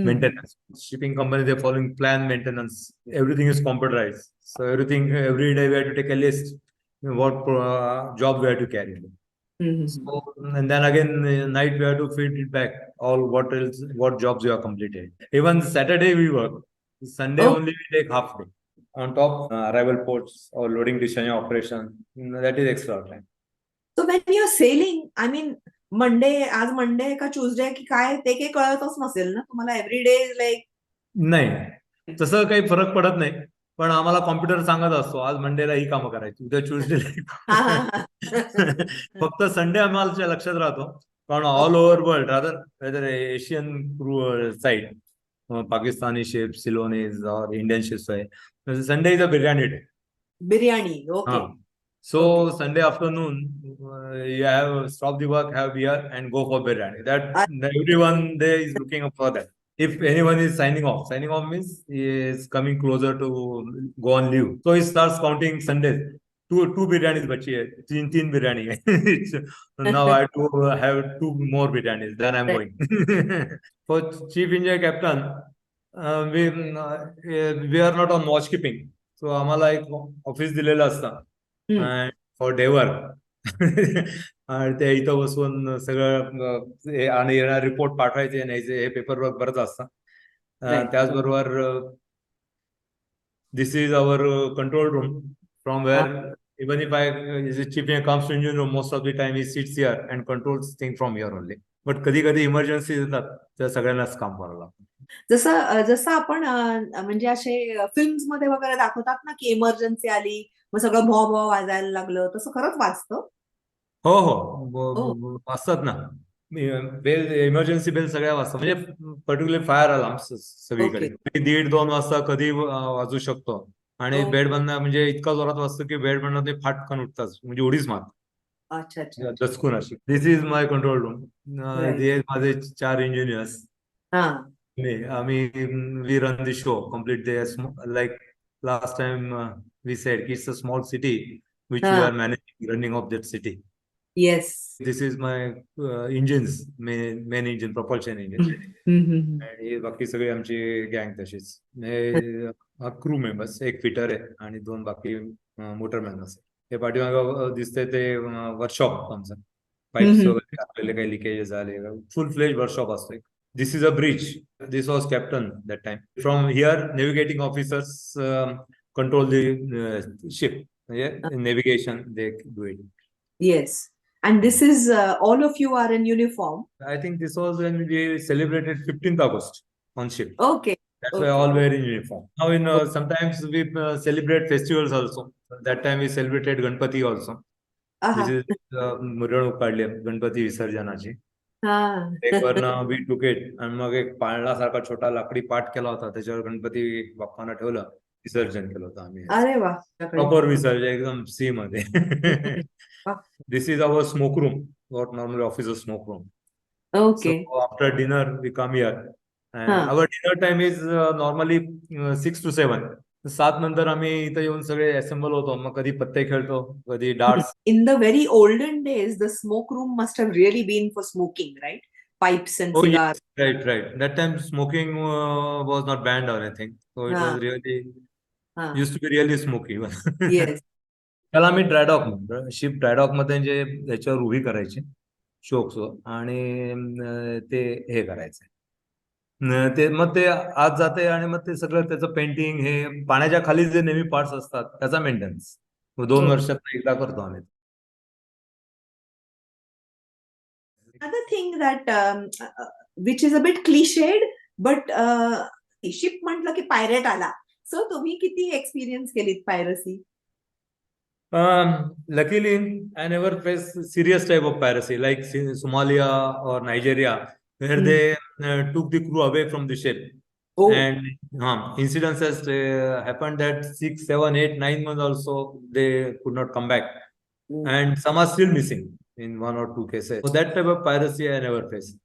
Maintenance. Shipping company, they're following plan maintenance. Everything is computerized. So everything, every day we have to take a list what job we have to carry. So, and then again night we have to feed it back all what else, what jobs you have completed. Even Saturday we work. Sunday only we take half day. On top arrival ports or loading discharging operation, that is extra time. So when you're sailing, I mean, Monday, आज Monday का Tuesday की काय ते काही कळतच नसेल ना तुम्हाला. Every day is like. नाही, तसं काही फरक पडत नाही, पण आम्हाला कॉम्प्युटर सांगत असतो आज मंडेला ही कामं करायची, उद्या ट्यूजडेला. फक्त संडे आम्हाला लक्षात राहतो, कारण all over world rather whether Asian side, Pakistani ship, Ceylonese और इंडियन शिप्स आहे, Sunday is a biryani day. Biryani. Okay. So Sunday afternoon, you have stop the work, have beer, and go for biryani. That everyone there is looking up for that. If anyone is signing off means he is coming closer to go on leave. So he starts counting Sundays. Two biryanis bachi hai, तीन biryani hai. Now I have to have 2 more biryanis. Then I'm going. For chief engineer, captain, we are not on watch keeping. So आम्हाला एक office दिलेलं असतं. For day work. ते इथं बसून सगळं आणि येणार रिपोर्ट पाठवायचे, न्यायचे, हे पेपर वर्क बरंच असतं. त्याचबरोबर this is our control room from where even if I chief comes to engineer, most of the time he sits here and controls thing from here only. But कधी कधी emergency येतात, त्या सगळ्यांनाच काम करावं लागतं. जसं आपण म्हणजे असे फिल्म्स मध्ये वगैरे दाखवतात ना की इमर्जन्सी आली मग सगळं भॉ भॉ वाजायला लागलं, तसं खरंच वाजतं? हो वाजतात ना. बेल, इमर्जन्सी बेल सगळ्या वाजतात, म्हणजे पर्टिक्युलर फायर अलार्म सगळीकडे. 1:30-2 वाजता कधी वाजू शकतो. आणि बेड बंद म्हणजे इतका जोरात वाजतो की बेड बंद ते फाटकन उठतात, म्हणजे उडीच मारतात. अच्छा. दचकून अशी. दिस इज माय कंट्रोल रूम. माझे 4 engineers. we run the show complete day, like last time we said it's a small city which we are managing, running of that city. Yes, this is my engines, main engine, propulsion engine. आणि बाकी सगळे आमची गँग तशीच. Crew members, एक fitter आहे आणि 2 बाकी मोटरमॅन असतात. हे पाठीमागं दिसतंय ते वर्कशॉप आमचं. पाईप्स वगैरे आपल्याला काही लिकेज झाले, फुल फ्लेज वर्कशॉप असतो. This is a bridge. This was captain that time. From here, navigating officers control the ship. Navigation, they do it. Yes. And this is all of you are in uniform. I think this was when we celebrated 15th August on ship. Okay. That's why all were in uniform. Now sometimes we celebrate festivals also. That time we celebrated Ganpati also. This is मिरवणूक काढली गणपती विसर्जनाची. We टूक it. आणि मग एक पाळण्यासारखा छोटा लाकडी पाट केला होता, त्याच्यावर गणपती बाप्पांना ठेवलं, विसर्जन केलं होतं आम्ही. अरे वा. प्रॉपर विसर्जन एकदम सी मध्ये. This is our smoke room, what normally officer smoke room. Okay. After dinner we come here. Our dinner time is normally 6 to 7. 7 नंतर आम्ही इथं येऊन सगळे असेंबल होतो. मग कधी पत्ते खेळतो, कधी darts. In the very olden days the smoke room must have really been for smoking, right? Pipes and cigars. Right. That time smoking was not banned or anything. So it was really हा used to be really smoky. Yes त्याला आम्ही ड्रायडॉक म्हणतो. Ship ड्रायडॉक मध्ये जे त्याच्यावर उभी करायची शोक्स आणि ते हे करायचं. ते मग ते आत जाते आणि मग ते सगळं त्याचं पेंटिंग हे पाण्याच्या खाली जे नेहमी पार्ट्स असतात त्याचा मेंटेनन्स 2 वर्षात एकदा करतो आम्ही. Another thing that which is a bit cliched, but ship म्हटलं की पायरेट आला. सो तुम्ही किती एक्सपिरियन्स केलीत piracy? Luckily, I never faced serious type of piracy like Somalia or Nigeria, where they took the crew away from the ship. Oh. And incidents has happened that 6, 7, 8, 9 months also they could not come back. And some are still missing in 1 or 2 cases. So that type of piracy I never faced.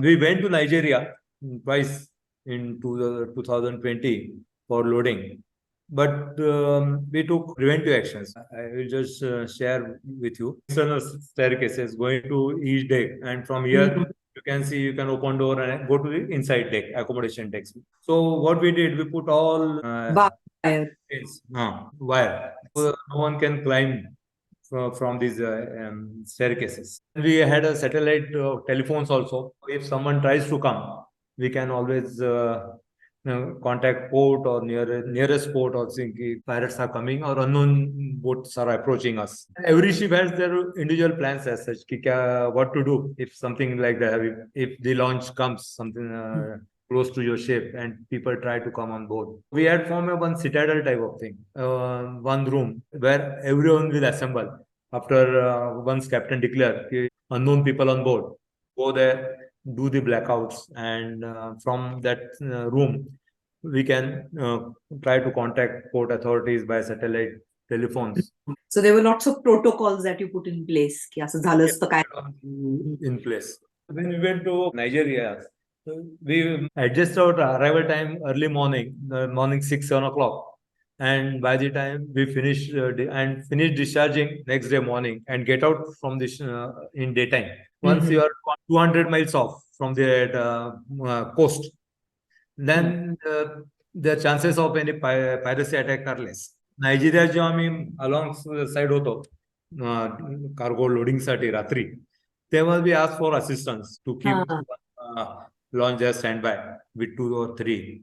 We went to Nigeria twice in 2020 for loading. But we took preventive actions. I will just share with you. External staircases going to each deck, and from here you can see you can open door and go to the inside deck, accommodation decks. So what we did, we put all wire, so no one can climb from these staircases. We had a satellite telephones also. If someone tries to come, we can always contact port or nearest port or think pirates are coming or unknown boats are approaching us. Every ship has their individual plans as such. What to do if something like that, if the launch comes, something close to your ship and people try to come on board. We had formed one citadel type of thing, one room where everyone will assemble after once captain declare unknown people on board. Go there, do the blackouts, and from that room we can try to contact port authorities by satellite telephones. So there were lots of protocols that you put in place. की असं झालंच तर काय? In place. When we went to Nigeria, we adjusted our arrival time early morning 6, 7 o'clock. And by the time we finish discharging next day morning and get out from this in daytime. Once you are 200 miles off from the coast, then the chances of any piracy attack are less. Nigeria जेव्हा आम्ही along side होतो cargo loading साठी रात्री, तेव्हा we asked for assistance to keep launch there standby with 2 or 3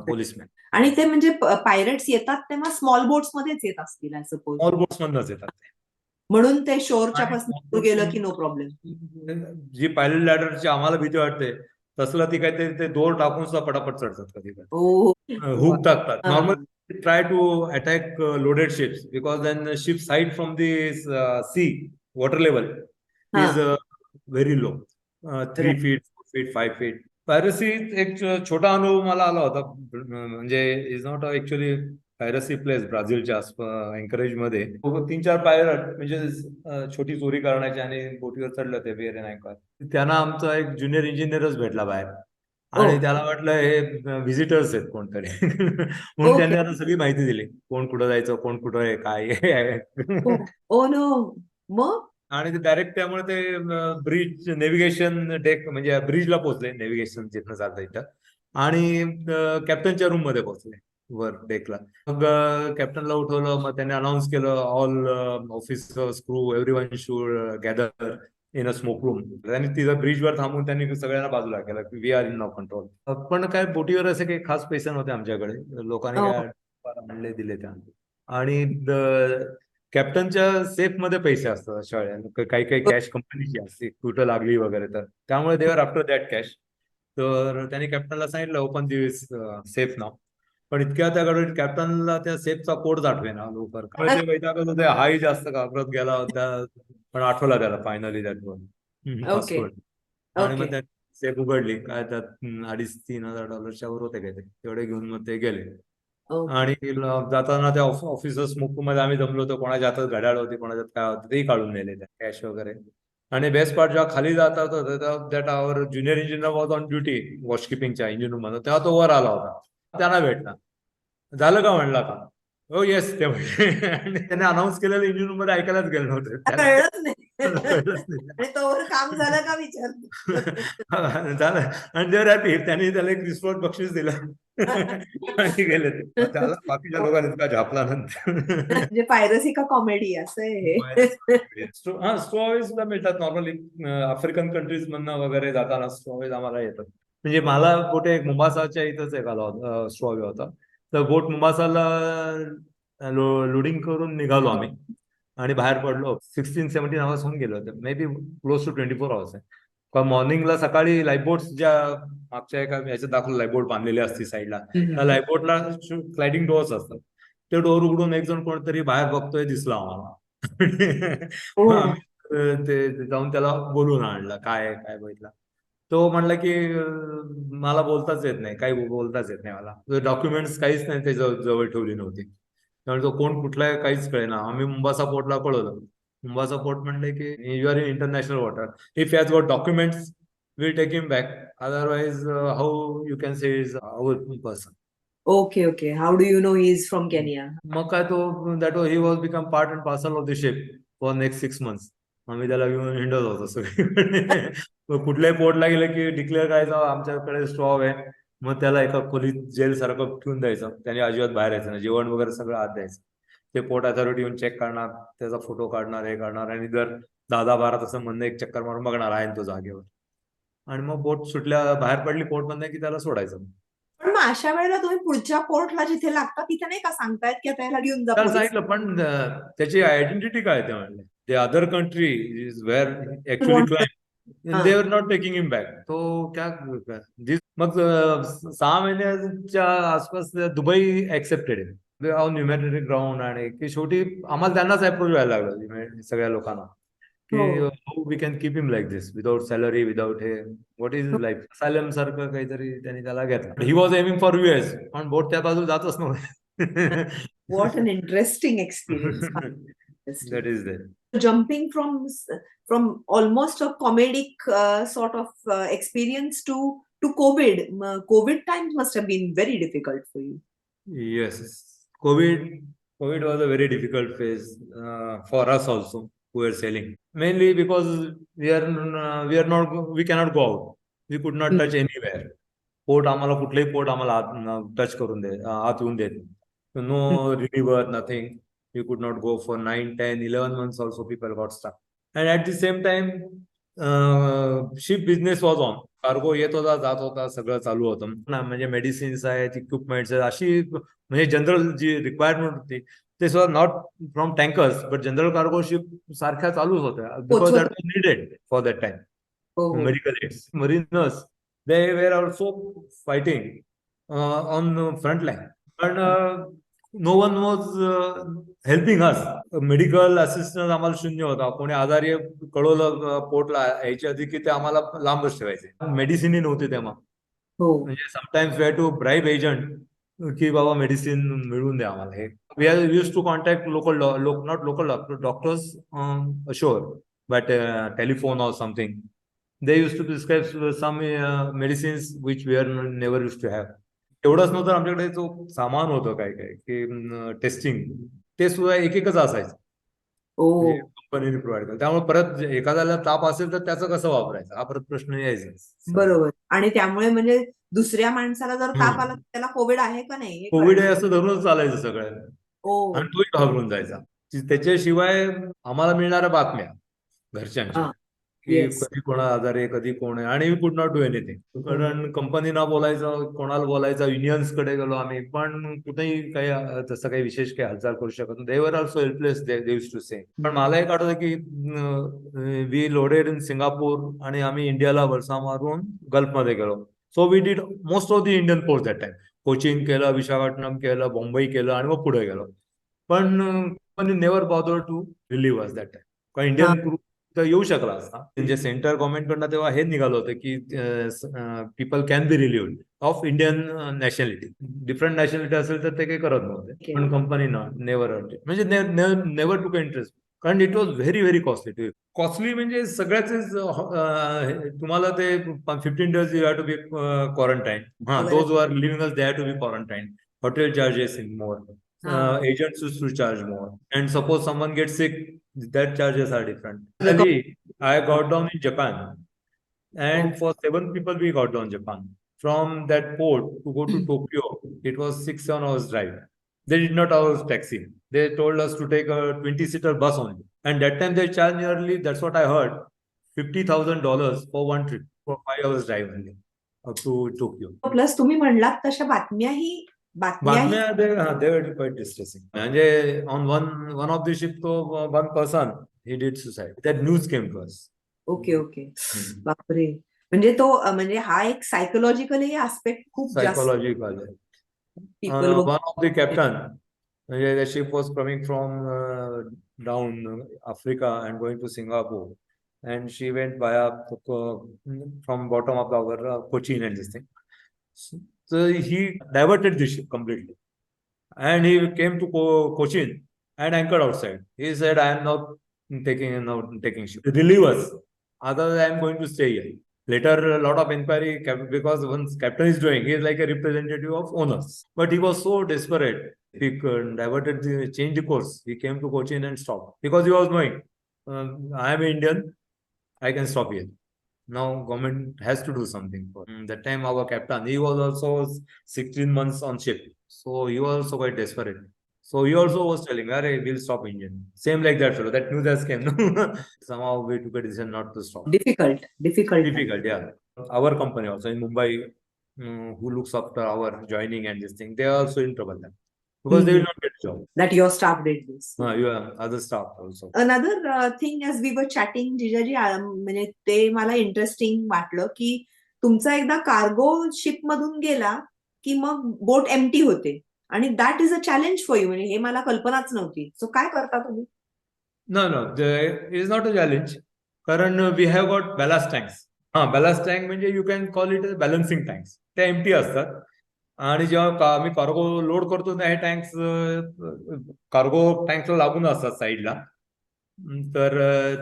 policemen. आणि ते म्हणजे pirates येतात तेव्हा स्मॉल बोट्स मध्येच येत असतील आय सपोज. स्मॉल बोट्स मधनच येतात म्हणून ते शोरच्या पासून गेलं की नो प्रॉब्लेम. जी पायलट लॅडरची आम्हाला भीती वाटते तसलं ती काहीतरी ते दोर टाकून सुद्धा पटापट चढतात कधी हुक टाकतात. Normally try to attack loaded ships because then ship side from the sea water level is very low, 3 feet, 4 feet, 5 feet. Piracy एक छोटा अनुभव मला आला होता. म्हणजे is not actually piracy place ब्राझीलच्या एन्करेज मध्ये 3-4 पायलट म्हणजे छोटी चोरी करण्याची आणि बोटीवर चढलं ते वेरे नायकर. त्यांना आमचा एक ज्युनियर इंजिनियरच भेटला बाहेर आणि त्याला वाटलं हे व्हिजिटर्स आहेत कोणतरी म्हणून त्यांनी आता सगळी माहिती दिली, कोण कुठं जायचं, कोण कुठं आहे, काय. Oh no. मग आणि ते डायरेक्ट त्यामुळे ते ब्रिज नेव्हिगेशन डेक म्हणजे ब्रिजला पोहोचले, नेव्हिगेशन जिथनं जातं इथं, आणि कॅप्टनच्या रूम मध्ये पोहोचले वर डेकला. मग कॅप्टनला उठवलं, मग त्यांनी अनाऊन्स केलं all officers crew everyone should gather in a smoke room. त्यांनी तिथं ब्रिजवर थांबून त्यांनी सगळ्यांना बाजूला केलं की we are in no control. पण काय बोटीवर असे काही खास पैसे नव्हते आमच्याकडे, लोकांनी काय आणले दिले त्या. आणि कॅप्टनच्या सेफ मध्ये पैसे असतात अशा वेळेला, काही कॅश कंपनीची असते कुठं लागली वगैरे, तर त्यामुळे देवर आफ्टर दॅट कॅश. तर त्यांनी कॅप्टनला सांगितलं ओपन दिस सेफ नाव, पण इतक्या त्याकडे कॅप्टनला त्या सेफचा कोड आठवे ना लवकर, ते वैतागत होते, हाही जास्त घाबरत गेला होता, पण आठवला त्याला फायनली दॅट पासवर्ड. आणि मग त्या सेफ उघडली, काय त्यात $2,500-3,000 वर होते काय ते, तेवढे घेऊन मग ते गेले. आणि जाताना त्या ऑफिसर्स मध्ये आम्ही जमलो होतो, कोणाच्या हातात घड्याळ होती, कोणाच्यात काय होतं तेही काढून नेले त्या कॅश वगैरे. आणि बेस्ट पार्ट जेव्हा खाली जात होता that our junior engineer was on duty वॉशकीपिंगच्या इंजिन रूम मध्ये, तेव्हा तो वर आला होता, त्यांना भेटला. झालं का म्हणला का, हो येस ते म्हटले आणि त्याने अनाऊन्स केलेलं इंजिन रूम मध्ये ऐकायलाच गेलं नव्हतं त्याला कळलंच नाही त्याला कळलंच नाही. आणि तोवर काम झालं का विचारतो. झालं आणि देवर हॅपी त्यांनी त्याला एक रिस्पॉन्स बक्षीस दिलं आणि गेले ते. मग त्याला बाकीच्या लोकांनी इतका झापला नंतर. म्हणजे पायरसी का कॉमेडी असं आहे हे. हा स्टोअवेजला मिळतात नॉर्मली आफ्रिकन कंट्रीज मधनं वगैरे जाताना स्टोअवेज आम्हाला येतात. म्हणजे मला कुठे मुंबासाच्या इथंच एक आला होता स्टोअवे होता. तर बोट मुंबासाला लोडिंग करून निघालो आम्ही आणि बाहेर पडलो 16-17 आवर्स होऊन गेलो होते maybe close to 24 hours आहे. पण मॉर्निंगला सकाळी लाईफबोट्स ज्या मागच्या एका याच्यात दाखवलं लाईफबोट बांधलेली असते साईडला त्या लाईफबोटला स्लायडिंग डोअर्स असतात. ते डोअर उघडून एक जण कोणतरी बाहेर बघतोय दिसला आम्हाला. मग आम्ही ते जाऊन त्याला बोलून आणलं काय काय बघितलं. तो म्हणला की मला बोलताच येत नाही काही बोलताच येत नाही मला डॉक्युमेंट्स काहीच नाही ते जवळ ठेवली नव्हती. त्यामुळे तो कोण कुठला आहे काहीच कळेना. आम्ही मुंबासा पोर्टला कळवलं. मुंबासा पोर्ट म्हणले की you are in international water if has got documents will take him back otherwise how you can say is our person. Okay okay how do you know he is from Kenya. मग काय तो that he was become part and parcel of the ship for next 6 months. आम्ही त्याला घेऊन हिंडत होतो सगळीकडे. कुठल्याही पोर्टला गेलं की डिक्लेअर करायचं आमच्याकडे स्टॉव आहे. मग त्याला एका खोलीत जेल सारखं ठेवून द्यायचं. त्याने अजिबात बाहेर यायचं नाही. जेवण वगैरे सगळं आत द्यायचं. ते पोर्ट अथॉरिटी येऊन चेक करणार त्याचा फोटो काढणार हे करणार आणि जर 10-12 तास म्हणणं एक चक्कर मारून बघणार आहे तो जागेवर आणि मग बोट सुटल्या बाहेर पडली पोर्ट मधनं की त्याला सोडायचं. पण मग अशा वेळेला तुम्ही पुढच्या पोर्टला जिथे लागता तिथे नाही का सांगतायत की आता याला घेऊन जा त्याला पोलीस. सांगितलं पण त्याची आयडेंटिटी काय ते म्हणले the other country is where actually client they are not taking him back. तो क्या मग 6 महिन्याच्या आसपास Dubai accepted on humanitarian ground आणि की शेवटी आम्हाला त्यांनाच अप्रोच व्हायला लागलं सगळ्या लोकांना की how we can keep him like this without salary without हे व्हॉट इज लाईफ असायलम सारखं काहीतरी त्यांनी त्याला घेतलं. He was aiming for US पण बोट त्या बाजूला जातच नव्हते. What an interesting experience. That is there. Jumping from almost a comedic sort of experience to COVID. COVID times must have been very difficult for you. Yes, COVID was a very difficult phase for us also who were selling. Mainly because we cannot go out. We could not touch anywhere. Port आम्हाला कुठलेही port आम्हाला touch करून आत येऊन देत. No river nothing. We could not go for 9, 10, 11 months also people got stuck. And at the same time, ship business was on. Cargo येत होता जात होता सगळं चालू होतं ना. म्हणजे मेडिसिन्स आहेत इक्विपमेंट्स आहेत अशी म्हणजे जनरल जी रिक्वायरमेंट होती ते सुद्धा not from tankers but general cargo ship सारख्या चालूच होत्या because that was needed for that time. Medical aids mariners they were also fighting on the front line but no one was helping us. Medical assistance आम्हाला शून्य होता. कोणी आजारी कळवलं पोर्टला यायच्या आधी की ते आम्हाला लांबच ठेवायचे. मेडिसिन नव्हते तेव्हा. म्हणजे sometimes we had to bribe agent की बाबा मेडिसिन मिळवून द्या आम्हाला. हे we are use to contact not local doctors ashore but telephone or something. They used to prescribe some medicines which we are never used to have. एवढंच नव्हतं आमच्याकडे जो सामान होतं काय काय की टेस्टिंग ते सुद्धा एकच असायचं. कंपनीने प्रोव्हाइड केलं. त्यामुळे परत एखाद्याला ताप असेल तर त्याचं कसं वापरायचं हा परत प्रश्न यायचा. बरोबर. आणि त्यामुळे म्हणजे दुसऱ्या माणसाला जर ताप आला तर त्याला कोविड आहे का नाही कोविड आहे असं धरूनच चालायचं सगळ्यांना आणि तोही घाबरून जायचा. त्याच्याशिवाय आम्हाला मिळणाऱ्या बातम्या घरच्यांच्या की कधी कोणा आजार आहे कधी कोण आहे आणि वी कुड नॉट डू एनिथिंग. कारण कंपनीना बोलायचं कोणाला बोलायचं युनियन्स कडे गेलो आम्ही पण कुठेही काही तसं काही विशेष काही हालचाल करू शकत नाही. They were also helpless they used to say. पण मला एक आठवतं की वी लोडेड इन सिंगापूर आणि आम्ही इंडियाला वळसा मारून गल्फमध्ये गेलो. So we did most of the Indian port that time. Cochin केलं विशाखापट्टणम केलं मुंबई केलं आणि मग पुढे गेलो. पण company never bother to relieve us that time. कारण इंडियन क्रू तर येऊ शकला असता. म्हणजे सेंट्रल गव्हर्नमेंटकडनं तेव्हा हे निघालं होतं की people can be relieved of Indian nationality. Different nationality असेल तर ते काही करत नव्हते. पण कंपनीनं नेव्हर म्हणजे नेव्हर टू इंटरेस्ट. कारण it was very very costly म्हणजे सगळ्याच तुम्हाला ते 15 days you have to be quarantine. Those are leaving us they have to be quarantine. Hotel charges in more. agents used to charge more. And suppose someone gets sick, that charges are different. Finally, I got down in Japan. And for 7 people, we got down Japan. From that port to go to Tokyo, it was 6-7 hours drive. They did not allow taxi. They told us to take a 20-seater bus only. And that time they charged nearly, that's what I heard, $50,000 for one trip for 5 hours drive only up to Tokyo. Plus तुम्ही म्हणलात तशा बातम्याही बातम्या they were quite distressing. म्हणजे on one of the ship, तो one person he did suicide. That news came to us. Okay okay बापरे. म्हणजे तो म्हणजे हा एक सायकोलॉजिकली आस्पेक्ट खूप जास्त Psychological. people One of the captain, the ship was coming from down Africa and going to Singapore, and she went via from bottom of our Cochin and this thing. So he diverted the ship completely, and he came to Cochin and anchored outside. He said, "I am not taking ship. Relieve us. Otherwise, I am going to stay here." Later, a lot of inquiry, because once captain is doing, he is like a representative of owners. But he was so desperate, he changed the course. He came to Cochin and stopped. Because he was knowing, I am Indian, I can stop here. Now government has to do something for that time. Our captain, he was also 16 months on ship. So he was also quite desperate. So he also was telling, we'll stop engine. Same like that fellow. That news has came. Somehow we took a decision not to stop. difficult. Difficult, yeah. Our company also in Mumbai, who looks after our joining and this thing, they are also in trouble then. Because they will not get job. That your staff did this. Yeah, other staff also. Another thing as we were chatting, जिजाजी, म्हणजे ते मला interesting वाटलं की तुमचा एकदा cargo ship मधून गेला की मग बोट एम्प्टी होते आणि that is a challenge for you. म्हणजे हे मला कल्पनाच नव्हती. सो काय करता तुम्ही? No, it is not a challenge. कारण we have got ballast tanks. Ballast tank म्हणजे you can call it balancing tanks. ते एम्प्टी असतात. आणि जेव्हा आम्ही कार्गो लोड करतो ना, हे टँक्स कार्गो टँक्सला लागून असतात साईडला, तर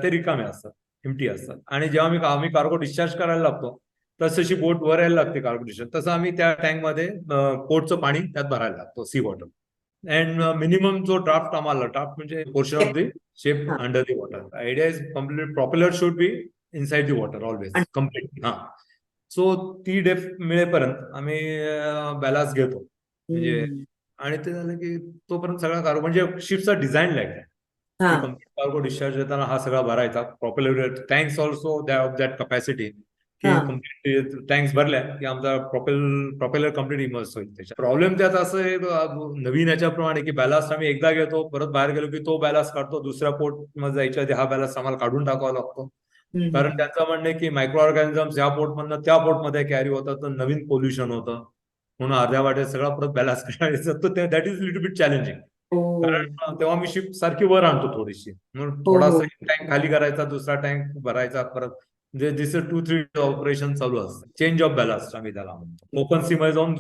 ते रिकामे असतात, एम्प्टी असतात. आणि जेव्हा आम्ही कार्गो डिस्चार्ज करायला लागतो, तशी बोट वर यायला लागते कार्गो डिस्चार्ज, तसं आम्ही त्या टँकमध्ये पोर्टचं पाणी त्यात भरायला लागतो, सी वॉटर. अँड मिनिमम जो ड्राफ्ट आम्हाला, ड्राफ्ट म्हणजे portion of the ship under the water. Idea is complete propeller should be inside the water always complete. So ती डेफ मिळेपर्यंत आम्ही बॅलान्स घेतो. म्हणजे आणि ते झालं की तोपर्यंत सगळा कार्गो, म्हणजे शिपचा डिझाईन लाईक आहे. कार्गो डिस्चार्ज देताना हा सगळा भरायचा. Propeller tanks also that capacity की कम्प्लीट टँक्स भरल्या की आमचा प्रॉपेलर कम्प्लीट इमर्स होईल. त्याच्या प्रॉब्लेम त्यात असं आहे नवीन याच्याप्रमाणे की बॅलान्स आम्ही एकदा घेतो, परत बाहेर गेलो की तो बॅलान्स काढतो, दुसऱ्या पोर्ट मध्ये जायच्या आधी हा बॅलान्स आम्हाला काढून टाकावा लागतो. कारण त्यांचं म्हणणं आहे की मायक्रो ऑर्गॅनिझम्स या पोर्टमधनं त्या पोर्टमध्ये कॅरी होतात, तर नवीन पोल्युशन होतं, म्हणून अर्ध्या वाटेत सगळा परत बॅलन्स करायचं. तर that is little bit challenging. कारण तेव्हा मी शिप सारखी वर आणतो थोडीशी, म्हणून थोडासा टँक खाली करायचा, दुसरा टँक भरायचा, परत दिस 2-3 ऑपरेशन चालू असतं. चेंज ऑफ बॅलन्स आम्ही त्याला म्हणतो. ओपन सी मध्ये जाऊन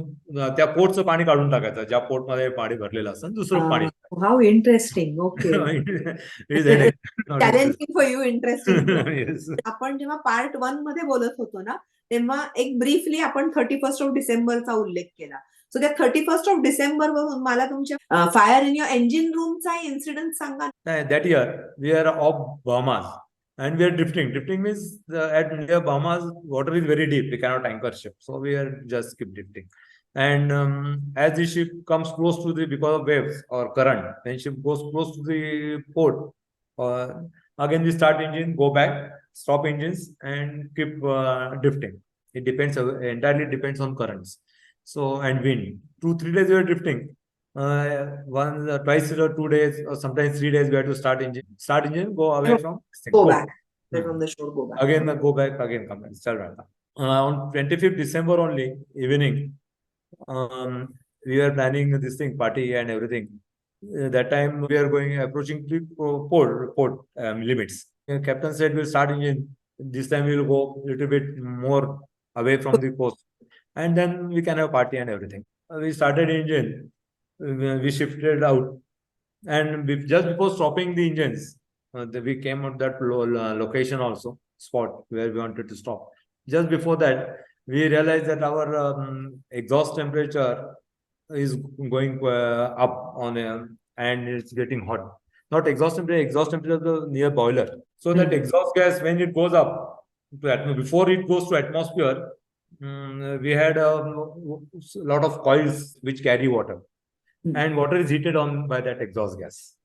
त्या पोर्टचं पाणी काढून टाकायचं, ज्या पोर्टमध्ये पाणी भरलेलं असतं, दुसरं पाणी. How interesting. Okay. Challenging for you, interesting. आपण जेव्हा पार्ट 1 मध्ये बोलत होतो ना, तेव्हा एक ब्रीफली आपण 31st ऑफ डिसेंबरचा उल्लेख केला. सो त्या 31st ऑफ डिसेंबर वरून मला तुमच्या फायर इन युअर इंजिन रूमचा इन्सिडेंट सांगा. That year we are off Bahamas and we are drifting. Drifting means at near Bahamas water is very deep. We cannot anchor ship, so we are just keep drifting. And as the ship comes close to the, because of waves or current, when ship goes close to the port, again we start engine, go back, stop engines, and keep drifting. It depends, entirely depends on currents. So and wind. 2-3 days we are drifting. Twice or 2 days or sometimes 3 days we have to start engine, go away from go back from the shore, go back again, go back again, come back, start right. On 25th December only evening, we are planning this thing, party and everything. That time we are approaching the port limits. Captain said we'll start engine. This time we will go a little bit more away from the coast, and then we can have party and everything. We started engine. We shifted out, and just before stopping the engines, we came at that location also, spot where we wanted to stop. Just before that, we realized that our exhaust temperature is going up on and it's getting hot. Not exhaust temperature is near boiler. So that exhaust gas, when it goes up to before it goes to atmosphere, we had a lot of coils which carry water, and water is heated on by that exhaust gas.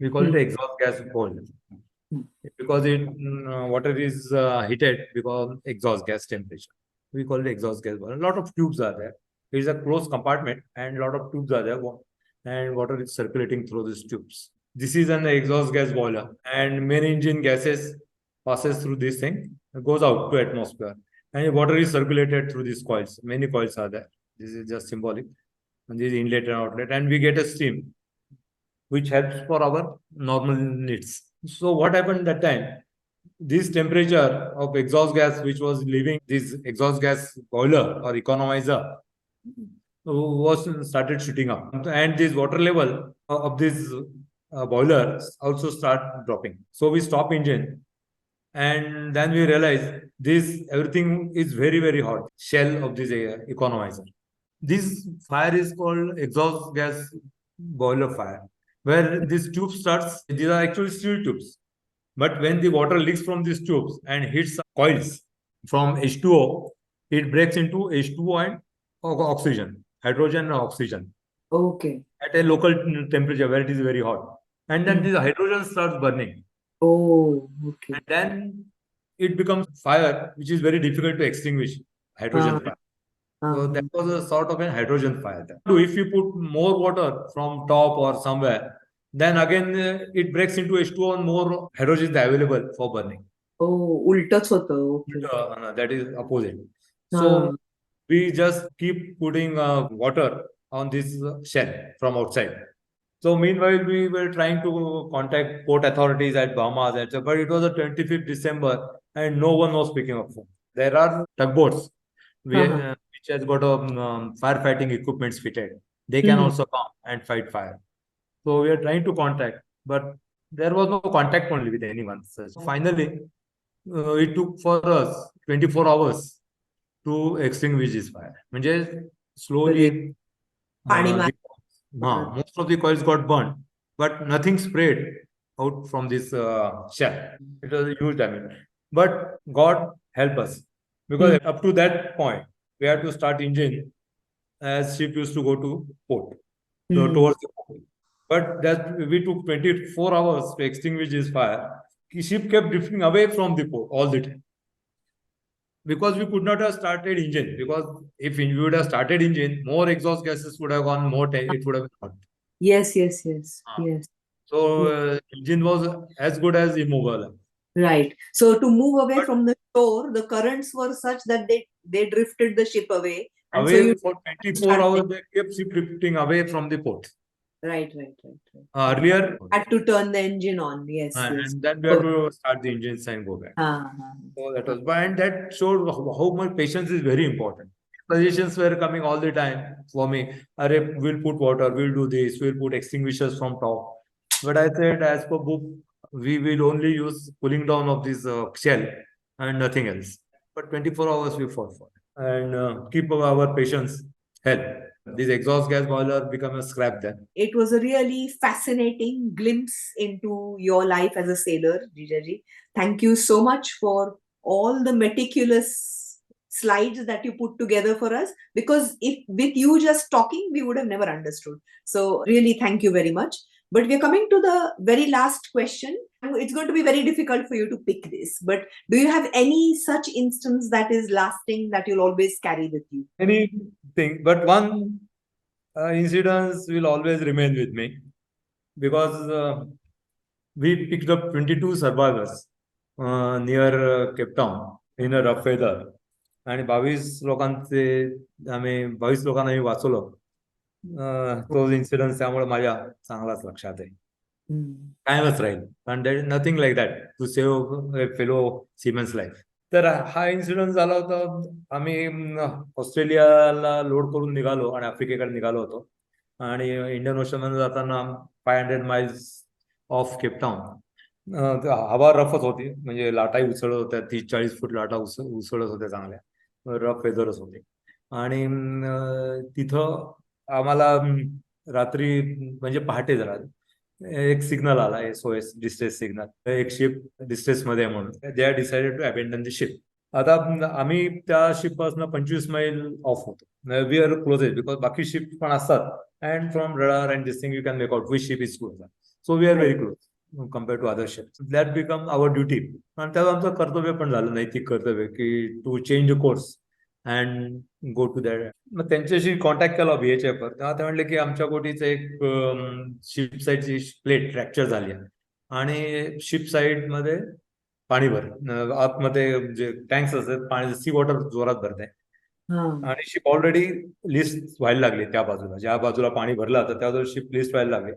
We call it exhaust gas boiler because water is heated because exhaust gas temperature. We call it exhaust gas boiler. A lot of tubes are there. It is a closed compartment, and a lot of tubes are there, and water is circulating through these tubes. This is an exhaust gas boiler, and main engine gases passes through this thing, goes out to atmosphere, and water is circulated through these coils. Many coils are there. This is just symbolic. And this is inlet and outlet, and we get a steam, which helps for our normal needs. So what happened that time? This temperature of exhaust gas, which was leaving this exhaust gas boiler or economizer, was started shooting up, and this water level of this boiler also start dropping. So we stop engine, and then we realize this everything is very hot. Shell of this economizer. This fire is called exhaust gas boiler fire, where this tube starts. These are actually steel tubes, but when the water leaks from these tubes and hits coils from H2O, it breaks into H2O and oxygen, hydrogen and oxygen. Okay. At a local temperature where it is very hot. And then this hydrogen starts burning. Oh, okay. And then it becomes fire, which is very difficult to extinguish, hydrogen fire. So that was a sort of a hydrogen fire. If you put more water from top or somewhere, then again it breaks into H2O and more hydrogen is available for burning. Oh, उलटच होतं. Okay. That is opposite. So we just keep putting water on this shell from outside. So meanwhile, we were trying to contact port authorities at Bahamas, etc. But it was the 25th December, and no one was picking up phone. There are tugboats which has got firefighting equipments fitted. They can also come and fight fire. So we are trying to contact, but there was no contact only with anyone. So finally, it took for us 24 hours to extinguish this fire. म्हणजे slowly, most of the coils got burned, but nothing sprayed out from this shell. It was a huge damage. But God help us, because up to that point, we had to start engine as ship used to go to port, towards the port. But that we took 24 hours to extinguish this fire. The ship kept drifting away from the port all the time. Because we could not have started engine. Because if we would have started engine, more exhaust gases would have gone, more time, it would have been hot. Yes. So engine was as good as immovable. Right. So to move away from the shore, the currents were such that they drifted the ship away. And away for 24 hours, they kept ship drifting away from the port. Right. Earlier, had to turn the engine on. Yes. And then we had to start the engines and go back. So that was, and that showed how much patience is very important. Suggestions were coming all the time for me. We'll put water, we'll do this, we'll put extinguishers from top. But I said, as per book, we will only use cooling down of this shell and nothing else. But 24 hours we fought for it. And keep our patience help. This exhaust gas boiler become a scrap then. It was a really fascinating glimpse into your life as a sailor, Jijaji. Thank you so much for all the meticulous slides that you put together for us, because if with you just talking, we would have never understood. So really, thank you very much. But we're coming to the very last question. It's going to be very difficult for you to pick this, but do you have any such instance that is lasting, that you'll always carry with you? Anything, but one incident will always remain with me, because we picked up 22 survivors near Cape Town in a rough weather. आणि 22 लोकांना वाचवलं. तो incidence त्यामुळे माझ्या चांगलाच लक्षात आहे. कायमच राहील, कारण there is nothing like that to save a fellow seamen's life. तर हा इन्सिडन्स झाला होता. आम्ही ऑस्ट्रेलियाला लोड करून निघालो आणि आफ्रिकेकडे निघालो होतो, आणि इंडियन ओशन मध्ये जाताना 500 miles ऑफ केपटाऊन हवा रफच होती, म्हणजे लाटाही उसळत होत्या, 30-40 फूट लाटा उसळत होत्या, चांगल्या रफ वेदरच होते. आणि तिथं आम्हाला रात्री म्हणजे पहाटे जरा एक सिग्नल आला, SOS डिस्ट्रेस सिग्नल, एक शिप डिस्ट्रेस मध्ये आहे म्हणून. They are decided to abandon the ship. आता आम्ही त्या शिप पासून 25 मैल ऑफ होतो. वी आर क्लोजेस्ट बिकॉज बाकी शिप पण असतात, and from radar and this thing you can make out which ship is close. So we are very close compare to other ships. That become our duty. आणि त्यात आमचं कर्तव्य पण झालं, नैतिक कर्तव्य, की to change course and go to that. मग त्यांच्याशी कॉन्टॅक्ट केला VHF वर. तेव्हा ते म्हणले की आमच्या बोटीचं एक शिप साईडची प्लेट फ्रॅक्चर झाली आहे आणि शिप साईड मध्ये पाणी आतमध्ये जे टँक्स असतात पाणी, सी वॉटर जोरात भरत आहे आणि शिप ऑलरेडी लिस्ट व्हायला लागली त्या बाजूला, ज्या बाजूला पाणी भरलं तर त्या बाजूला शिप लिस्ट व्हायला लागली.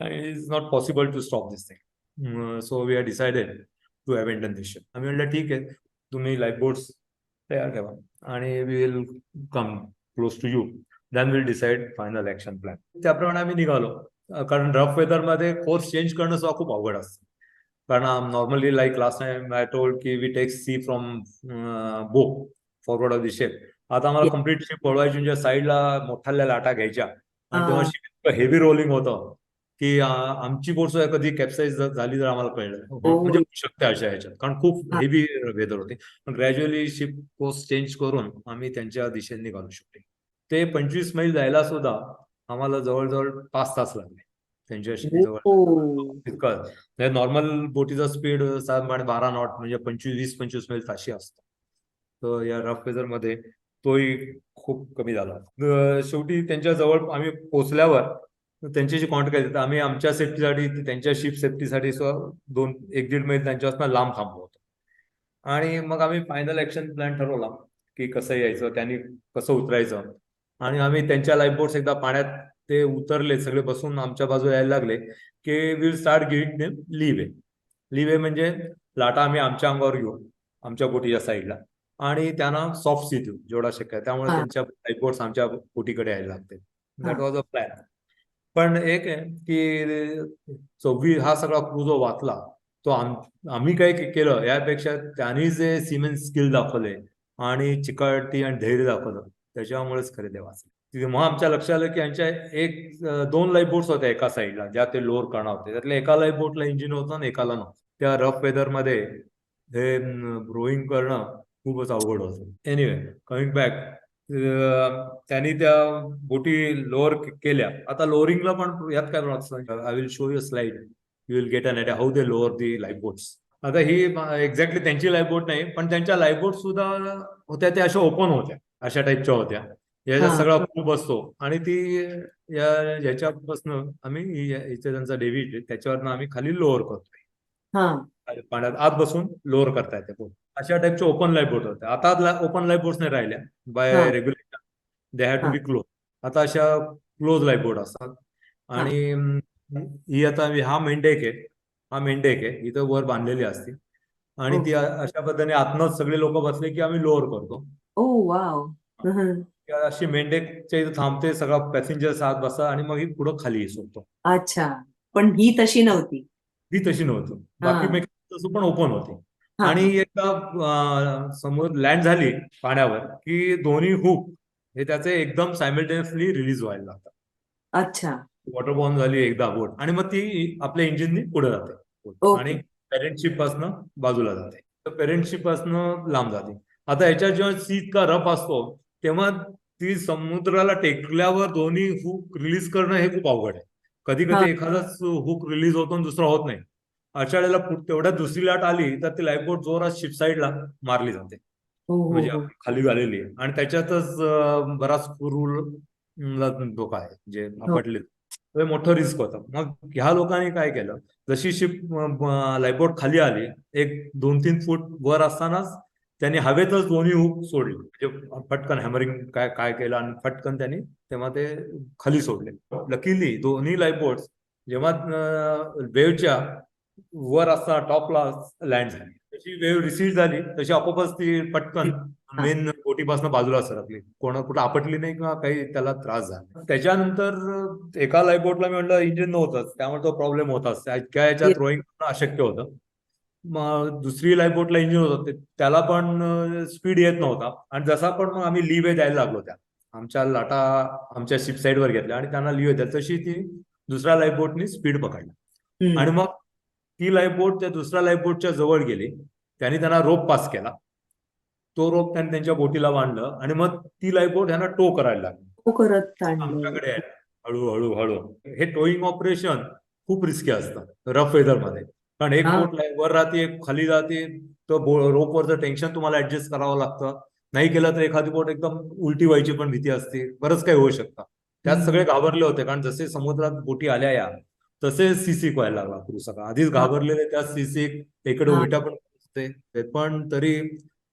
It is not possible to stop this thing. So we are decided to abandon this ship. आम्ही म्हटलं ठीक आहे, तुम्ही लाईफ बोट्स तयार ठेवा आणि we will come close to you, then will decide final action plan. त्याप्रमाणे आम्ही निघालो. कारण रफ वेदर मध्ये कोर्स चेंज करणं सुद्धा खूप अवघड असतं. कारण normally like last time I told की we take sea from bow forward of the ship. आता आम्हाला कम्प्लीट शिप वळवायची, म्हणजे साईडला मोठ्या लाटा घ्यायच्या आणि तेव्हा शिप हेवी रोलिंग होतं की आमची बोट सुद्धा कधी कॅप्साईज झाली तर आम्हाला कळलं, म्हणजे होऊ शकते अशा ह्याच्यात, कारण खूप हेवी वेदर होते. पण ग्रॅज्युअली शिप कोर्स चेंज करून आम्ही त्यांच्या दिशेने निघालो शूटिंग. ते 25 मैल जायला सुद्धा आम्हाला जवळजवळ 5 तास लागले त्यांच्याशी जवळ. इतकं नॉर्मल बोटीचा स्पीड 12 नॉट म्हणजे 20-25 मैल ताशी असतो. तर या रफ वेदर मध्ये तोही खूप कमी झाला. शेवटी त्यांच्या जवळ आम्ही पोहोचल्यावर त्यांच्याशी कॉन्टॅक्ट केला. आम्ही आमच्या सेफ्टीसाठी, त्यांच्या शिप सेफ्टीसाठी 1-1.5 मैल त्यांच्यापासून लांब थांबलो होतो. आणि मग आम्ही फायनल ऍक्शन प्लॅन ठरवला की कसं यायचं, त्यांनी कसं उतरायचं. आणि आम्ही त्यांच्या लाईफ बोट्स एकदा पाण्यात ते उतरले, सगळे बसून आमच्या बाजूला यायला लागले की will start giving them leeway. Leeway म्हणजे लाटा आम्ही आमच्या अंगावर घेऊ, आमच्या बोटीच्या साईडला, आणि त्यांना सॉफ्ट सी देऊ जेवढा शक्य आहे. त्यामुळे त्यांच्या लाईफ बोट्स आमच्या बोटीकडे यायला लागते. That was a plan. पण एक आहे की हा सगळा क्रू जो वाचला तो आम्ही काय केलं यापेक्षा त्यांनी जे सिमेन स्किल दाखवले आणि चिकाटी आणि धैर्य दाखवलं, त्याच्यामुळेच खरे ते वाचले. मग आमच्या लक्षात आलं की यांच्या 2 लाईफ बोट्स होत्या एका साईडला, ज्या ते लोअर करणार होते. त्यातल्या एका लाईफ बोटला इंजिन होतं आणि एकाला नव्हतं. त्या रफ वेदर मध्ये हे रोईंग करणं खूपच अवघड होतं. एनिवे, कमिंग बॅक, त्यांनी त्या बोटी लोअर केल्या. आता लोअरिंगला पण यात काय, I will show you slide, you will get an idea how they lower the life boats. आता ही एक्झॅक्टली त्यांची लाईफ बोट नाही, पण त्यांच्या लाईफ बोट सुद्धा होत्या, त्या अशा ओपन होत्या, अशा टाईपच्या होत्या. याच्यात सगळा खूप असतो आणि ती याच्यापासून आम्ही इथे त्यांचा डेव्हिड त्याच्यावरनं आम्ही खाली लोअर करतोय. पाण्यात आत बसून लोअर करता येते बोट. अशा टाईपच्या ओपन लाईफ बोट होत्या. आता ओपन लाईफ बोट्स नाही राहिल्या by regulation, they had to be close. आता अशा क्लोज लाईफ बोट असतात. आणि ही आता हा मेंढेक आहे, इथं वर बांधलेली असते आणि ती अशा पद्धतीने आतनच सगळे लोक बसले की आम्ही लोअर करतो. अशी मेंढेकच्या इथं थांबते, सगळा पॅसेंजर्स आत बसा आणि मग ही पुढं खाली सोडतो. अच्छा, पण ही तशी नव्हती. ही तशी नव्हती. बाकी तसं पण ओपन होते. आणि एकदा समोर लँड झाली पाण्यावर की दोन्ही हुक हे त्याचे एकदम सायमल्टेनियसली रिलीज व्हायला लागतात. अच्छा, वॉटर बॉर्न झाली एकदा बोट आणि मग ती आपल्या इंजिननी पुढे जाते आणि पेरेंट शिप पासून बाजूला जाते, तर पेरेंट शिप पासून लांब जाते. आता याच्यात जेव्हा सी इतका रफ असतो तेव्हा ती समुद्राला टेकल्यावर दोन्ही हुक रिलीज करणं हे खूप अवघड आहे. कधी कधी एखादाच हुक रिलीज होतो आणि दुसरा होत नाही. अशा वेळेला तेवढ्यात दुसरी लाट आली तर ती लाईफ बोट जोरात शिप साईडला मारली जाते, म्हणजे खाली झालेली आहे. आणि त्याच्यातच बराच क्रूला धोका आहे, जे आपटले, मोठं रिस्क होतं. मग ह्या लोकांनी काय केलं, जशी शिप लाईफबोट खाली आली 1-2-3 फूट वर असतानाच त्यांनी हवेतच दोन्ही हुक सोडले, म्हणजे पटकन हॅमरिंग काय केलं आणि पटकन त्यांनी तेव्हा ते खाली सोडले. लकीली दोन्ही लाईफबोट्स जेव्हा वेव्हच्या वर असता टॉपला लँड झाली, तशी वेव्ह रिसीव्ह झाली तशी आपोआपच ती पटकन मेन बोटीपासून बाजूला सरकली, कुठं आपटली नाही किंवा काही त्याला त्रास झाला. त्याच्यानंतर एका लाईफ बोटला मी म्हटलं इंजिन नव्हतंच, त्यामुळे तो प्रॉब्लेम होताच, इतक्या याच्यात रोईंग करणं अशक्य होतं. मग दुसरी लाईफ बोटला इंजिन होतं, त्याला पण स्पीड येत नव्हता. आणि जसा पण मग आम्ही लीवे द्यायला लागलो त्या आमच्या लाटा आमच्या शिप साईडवर घेतल्या आणि त्यांना लिव्ह द्या. तशी ती दुसऱ्या लाईफ बोटनी स्पीड पकडला आणि मग ती लाईफ बोट त्या दुसऱ्या लाईफ बोटच्या जवळ गेली. त्यांनी त्यांना रोप पास केला. तो रोप त्यांनी त्यांच्या बोटीला बांधलं आणि मग ती लाईफ बोट ह्यांना टो करायला लागली. करत आमच्याकडे यायला हळूहळू हळू. हे टोईंग ऑपरेशन खूप रिस्की असतं रफ वेदर मध्ये. कारण एक बोट वर राहते, एक खाली जाते. तो रोपवरचं टेन्शन तुम्हाला ऍडजस्ट करावं लागतं. नाही केलं तर एखादी बोट एकदम उलटी व्हायची पण भीती असते. बरंच काही होऊ शकतं. त्यात सगळे घाबरले होते, कारण जसे समुद्रात बोटी आल्या या तसे सीसीक व्हायला लागला क्रू सगळा. आधीच घाबरलेले त्या सीसीक इकडे उलट्या पण असते. पण तरी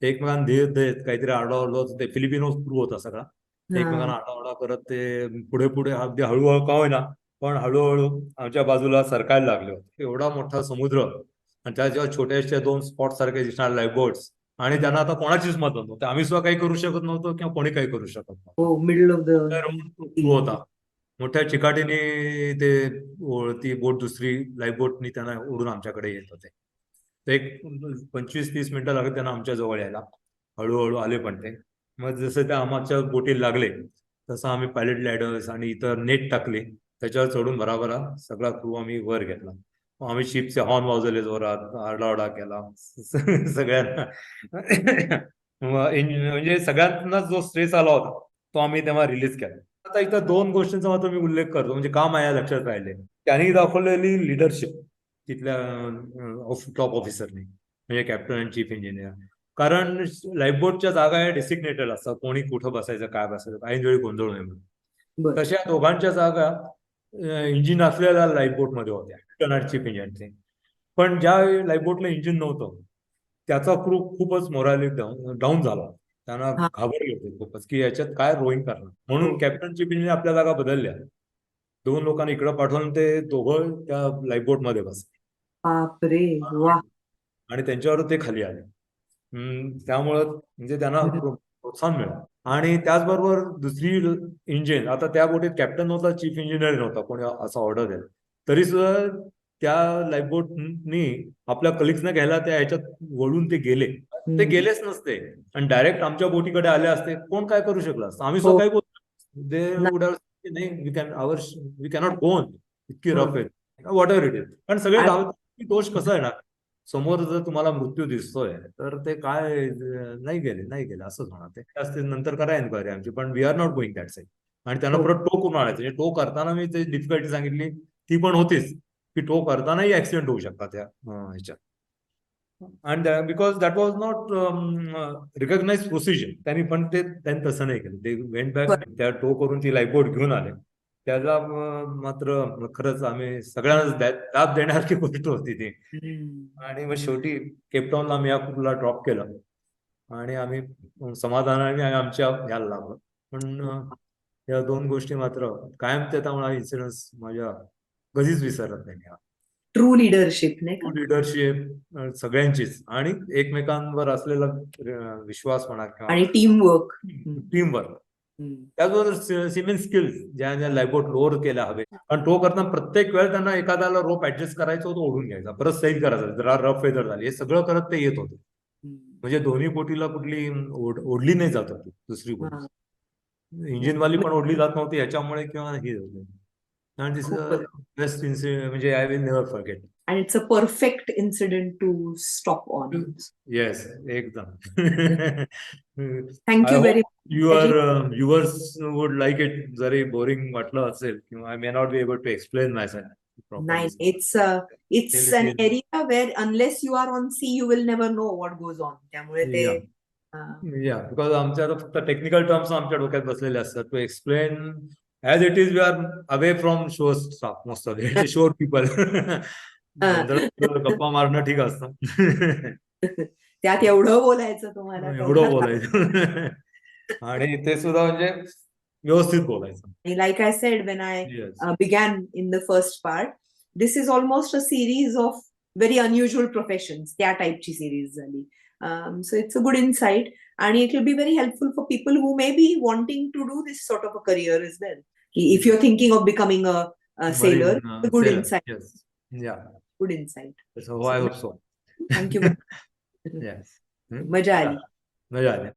एकमेकांना देत देत काहीतरी आरडाओरडा. ते फिलिपिनो क्रू होता सगळा. एकमेकांना आरडाओरडा करत ते पुढे पुढे अगदी हळूहळू का होईना पण हळूहळू आमच्या बाजूला सरकायला लागले होते. एवढा मोठा समुद्र आणि त्याच्या छोट्याशा 2 स्पॉट सारखे दिसणार लाईफ बोट्स आणि त्यांना आता कोणाचीच मदत नव्हती. आम्ही सुद्धा काही करू शकत नव्हतो किंवा कोणी काही करू शकत नव्हतो. मिडल ऑफ द होता मोठ्या चिकाटीने ती बोट दुसरी लाईफ बोटनी त्यांना उडून आमच्याकडे येत होते. ते एक 25-30 मिनिटं लागत त्यांना आमच्या जवळ यायला. हळूहळू आले पण ते. मग जसं त्या आमच्या बोटीला लागले तसं आम्ही पायलट लॅडर्स आणि इतर नेट टाकले. त्याच्यावर चढून भराभरा सगळा क्रू आम्ही वर घेतला. आम्ही शिपचे हॉर्न वाजवले, जोरात आरडाओरडा केला सगळ्यांना. म्हणजे सगळ्यांना जो स्ट्रेस आला होता तो आम्ही तेव्हा रिलीज केला. आता इथं 2 गोष्टींचा मात्र मी उल्लेख करतो, म्हणजे का माझ्या लक्षात राहिले. त्यांनी दाखवलेली लिडरशिप तिथल्या टॉप ऑफिसरनी, म्हणजे कॅप्टन अँड चीफ इंजिनियर. कारण लाईफबोटच्या जागा या डेसिग्नेटेड असतात, कोणी कुठं बसायचं काय बसायचं ऐन वेळी गोंधळ नये म्हणून. तशा दोघांच्या जागा इंजिन असलेल्या लाईफबोट मध्ये होत्या, कॅप्टन अँड चीफ इंजिनियरचे. पण ज्या लाईफबोटला इंजिन नव्हतं त्याचा क्रू खूपच मोराली डाऊन झाला. त्यांना घाबरले होते खूपच की याच्यात काय रोईंग करणार. म्हणून कॅप्टन चीफ इंजिनियर आपल्या जागा बदलल्या. 2 लोकांना इकडे पाठवून ते दोघं त्या लाईफबोट मध्ये बसले. बापरे, वा. आणि त्यांच्यावर ते खाली आले. त्यामुळं म्हणजे त्यांना प्रोत्साहन मिळालं. आणि त्याचबरोबर दुसरी इंजिन, आता त्या बोटीत कॅप्टन नव्हता, चीफ इंजिनियर नव्हता, कोणी असं ऑर्डर द्यायला. तरी सुद्धा त्या लाईफबोटनी आपल्या कलिग्सना घ्यायला त्या ह्याच्यात वळून ते गेले. ते गेलेच नसते आणि डायरेक्ट आमच्या बोटीकडे आले असते, कोण काय करू शकलं असतं. आम्ही सुद्धा काय बोलतो दे वुड हॅव नाही, वी कॅनॉट गो ऑन, इतकी रफ आहे व्हॉट एव्हर इट इज. कारण सगळे दोष कसा आहे ना, समोर जर तुम्हाला मृत्यू दिसतोय तर ते काय नाही गेले असंच होणार. ते असते नंतर करा एन्क्वायरी आमची, पण we are not going that side. आणि त्यांना परत टो करून आणायचं. म्हणजे टो करताना मी ते डिफिकल्टी सांगितली ती पण होतीच, की टो करतानाही ऍक्सिडेंट होऊ शकतात त्या ह्याच्यात. And because that was not recognise procedure. त्यांनी तसं नाही केलं. ते वेंट बॅक, त्या टो करून ती लाईफबोट घेऊन आले. त्याला मात्र खरंच आम्ही सगळ्यांना दाब देण्यासारखी गोष्ट होती ती. आणि मग शेवटी केपटाऊनला आम्ही या क्रूला ड्रॉप केलं आणि आम्ही समाधानाने आमच्या यायला लागलो. पण या 2 गोष्टी मात्र कायम त्यामुळे इन्सिडन्स माझ्या कधीच विसरत नाही. ट्रू लिडरशिप नाही का? लिडरशिप सगळ्यांचीच आणि एकमेकांवर असलेला विश्वास म्हणा आणि टीमवर्क. त्याचबरोबर सिमेन स्किल्स ज्या ज्या लाईफबोट लोअर केल्या हवे. कारण टो करताना प्रत्येक वेळ त्यांना एखाद्याला रोप ऍडजस्ट करायचं होतं, ओढून घ्यायचा, परत सैल करायचं, जरा रफ वेदर झाली, हे सगळं करत ते येत होते. म्हणजे दोन्ही बोटीला कुठली ओढली नाही जात होती दुसरी बोट. इंजिनवाली पण ओढली जात नव्हती ह्याच्यामुळे किंवा हे होते. आणि दिस बेस्ट इन्सिडेंट, म्हणजे I will never forget. And it's a perfect incident to stop on. Yes, एकदम. Thank you very much. Your viewers would like it. जरी boring वाटलं असेल किंवा I may not be able to explain myself properly. It's an area where unless you are on sea, you will never know what goes on. त्यामुळे ते because आमच्या फक्त technical terms आमच्या डोक्यात बसलेले असतात. To explain as it is, we are away from shore staff most of it, shore people. गप्पा मारणं ठीक असतं. त्यात एवढं बोलायचं तुम्हाला, एवढं बोलायचं आणि ते सुद्धा म्हणजे व्यवस्थित बोलायचं. Like I said when I began in the first part, this is almost a series of very unusual professions. त्या टाइपची सिरीज झाली. So it's a good insight and it will be very helpful for people who may be wanting to do this sort of a career as well. If you're thinking of becoming a sailor, a good insight. Yes. Yeah. Good insight. So I hope so. Thank you. Yes. मजा आली.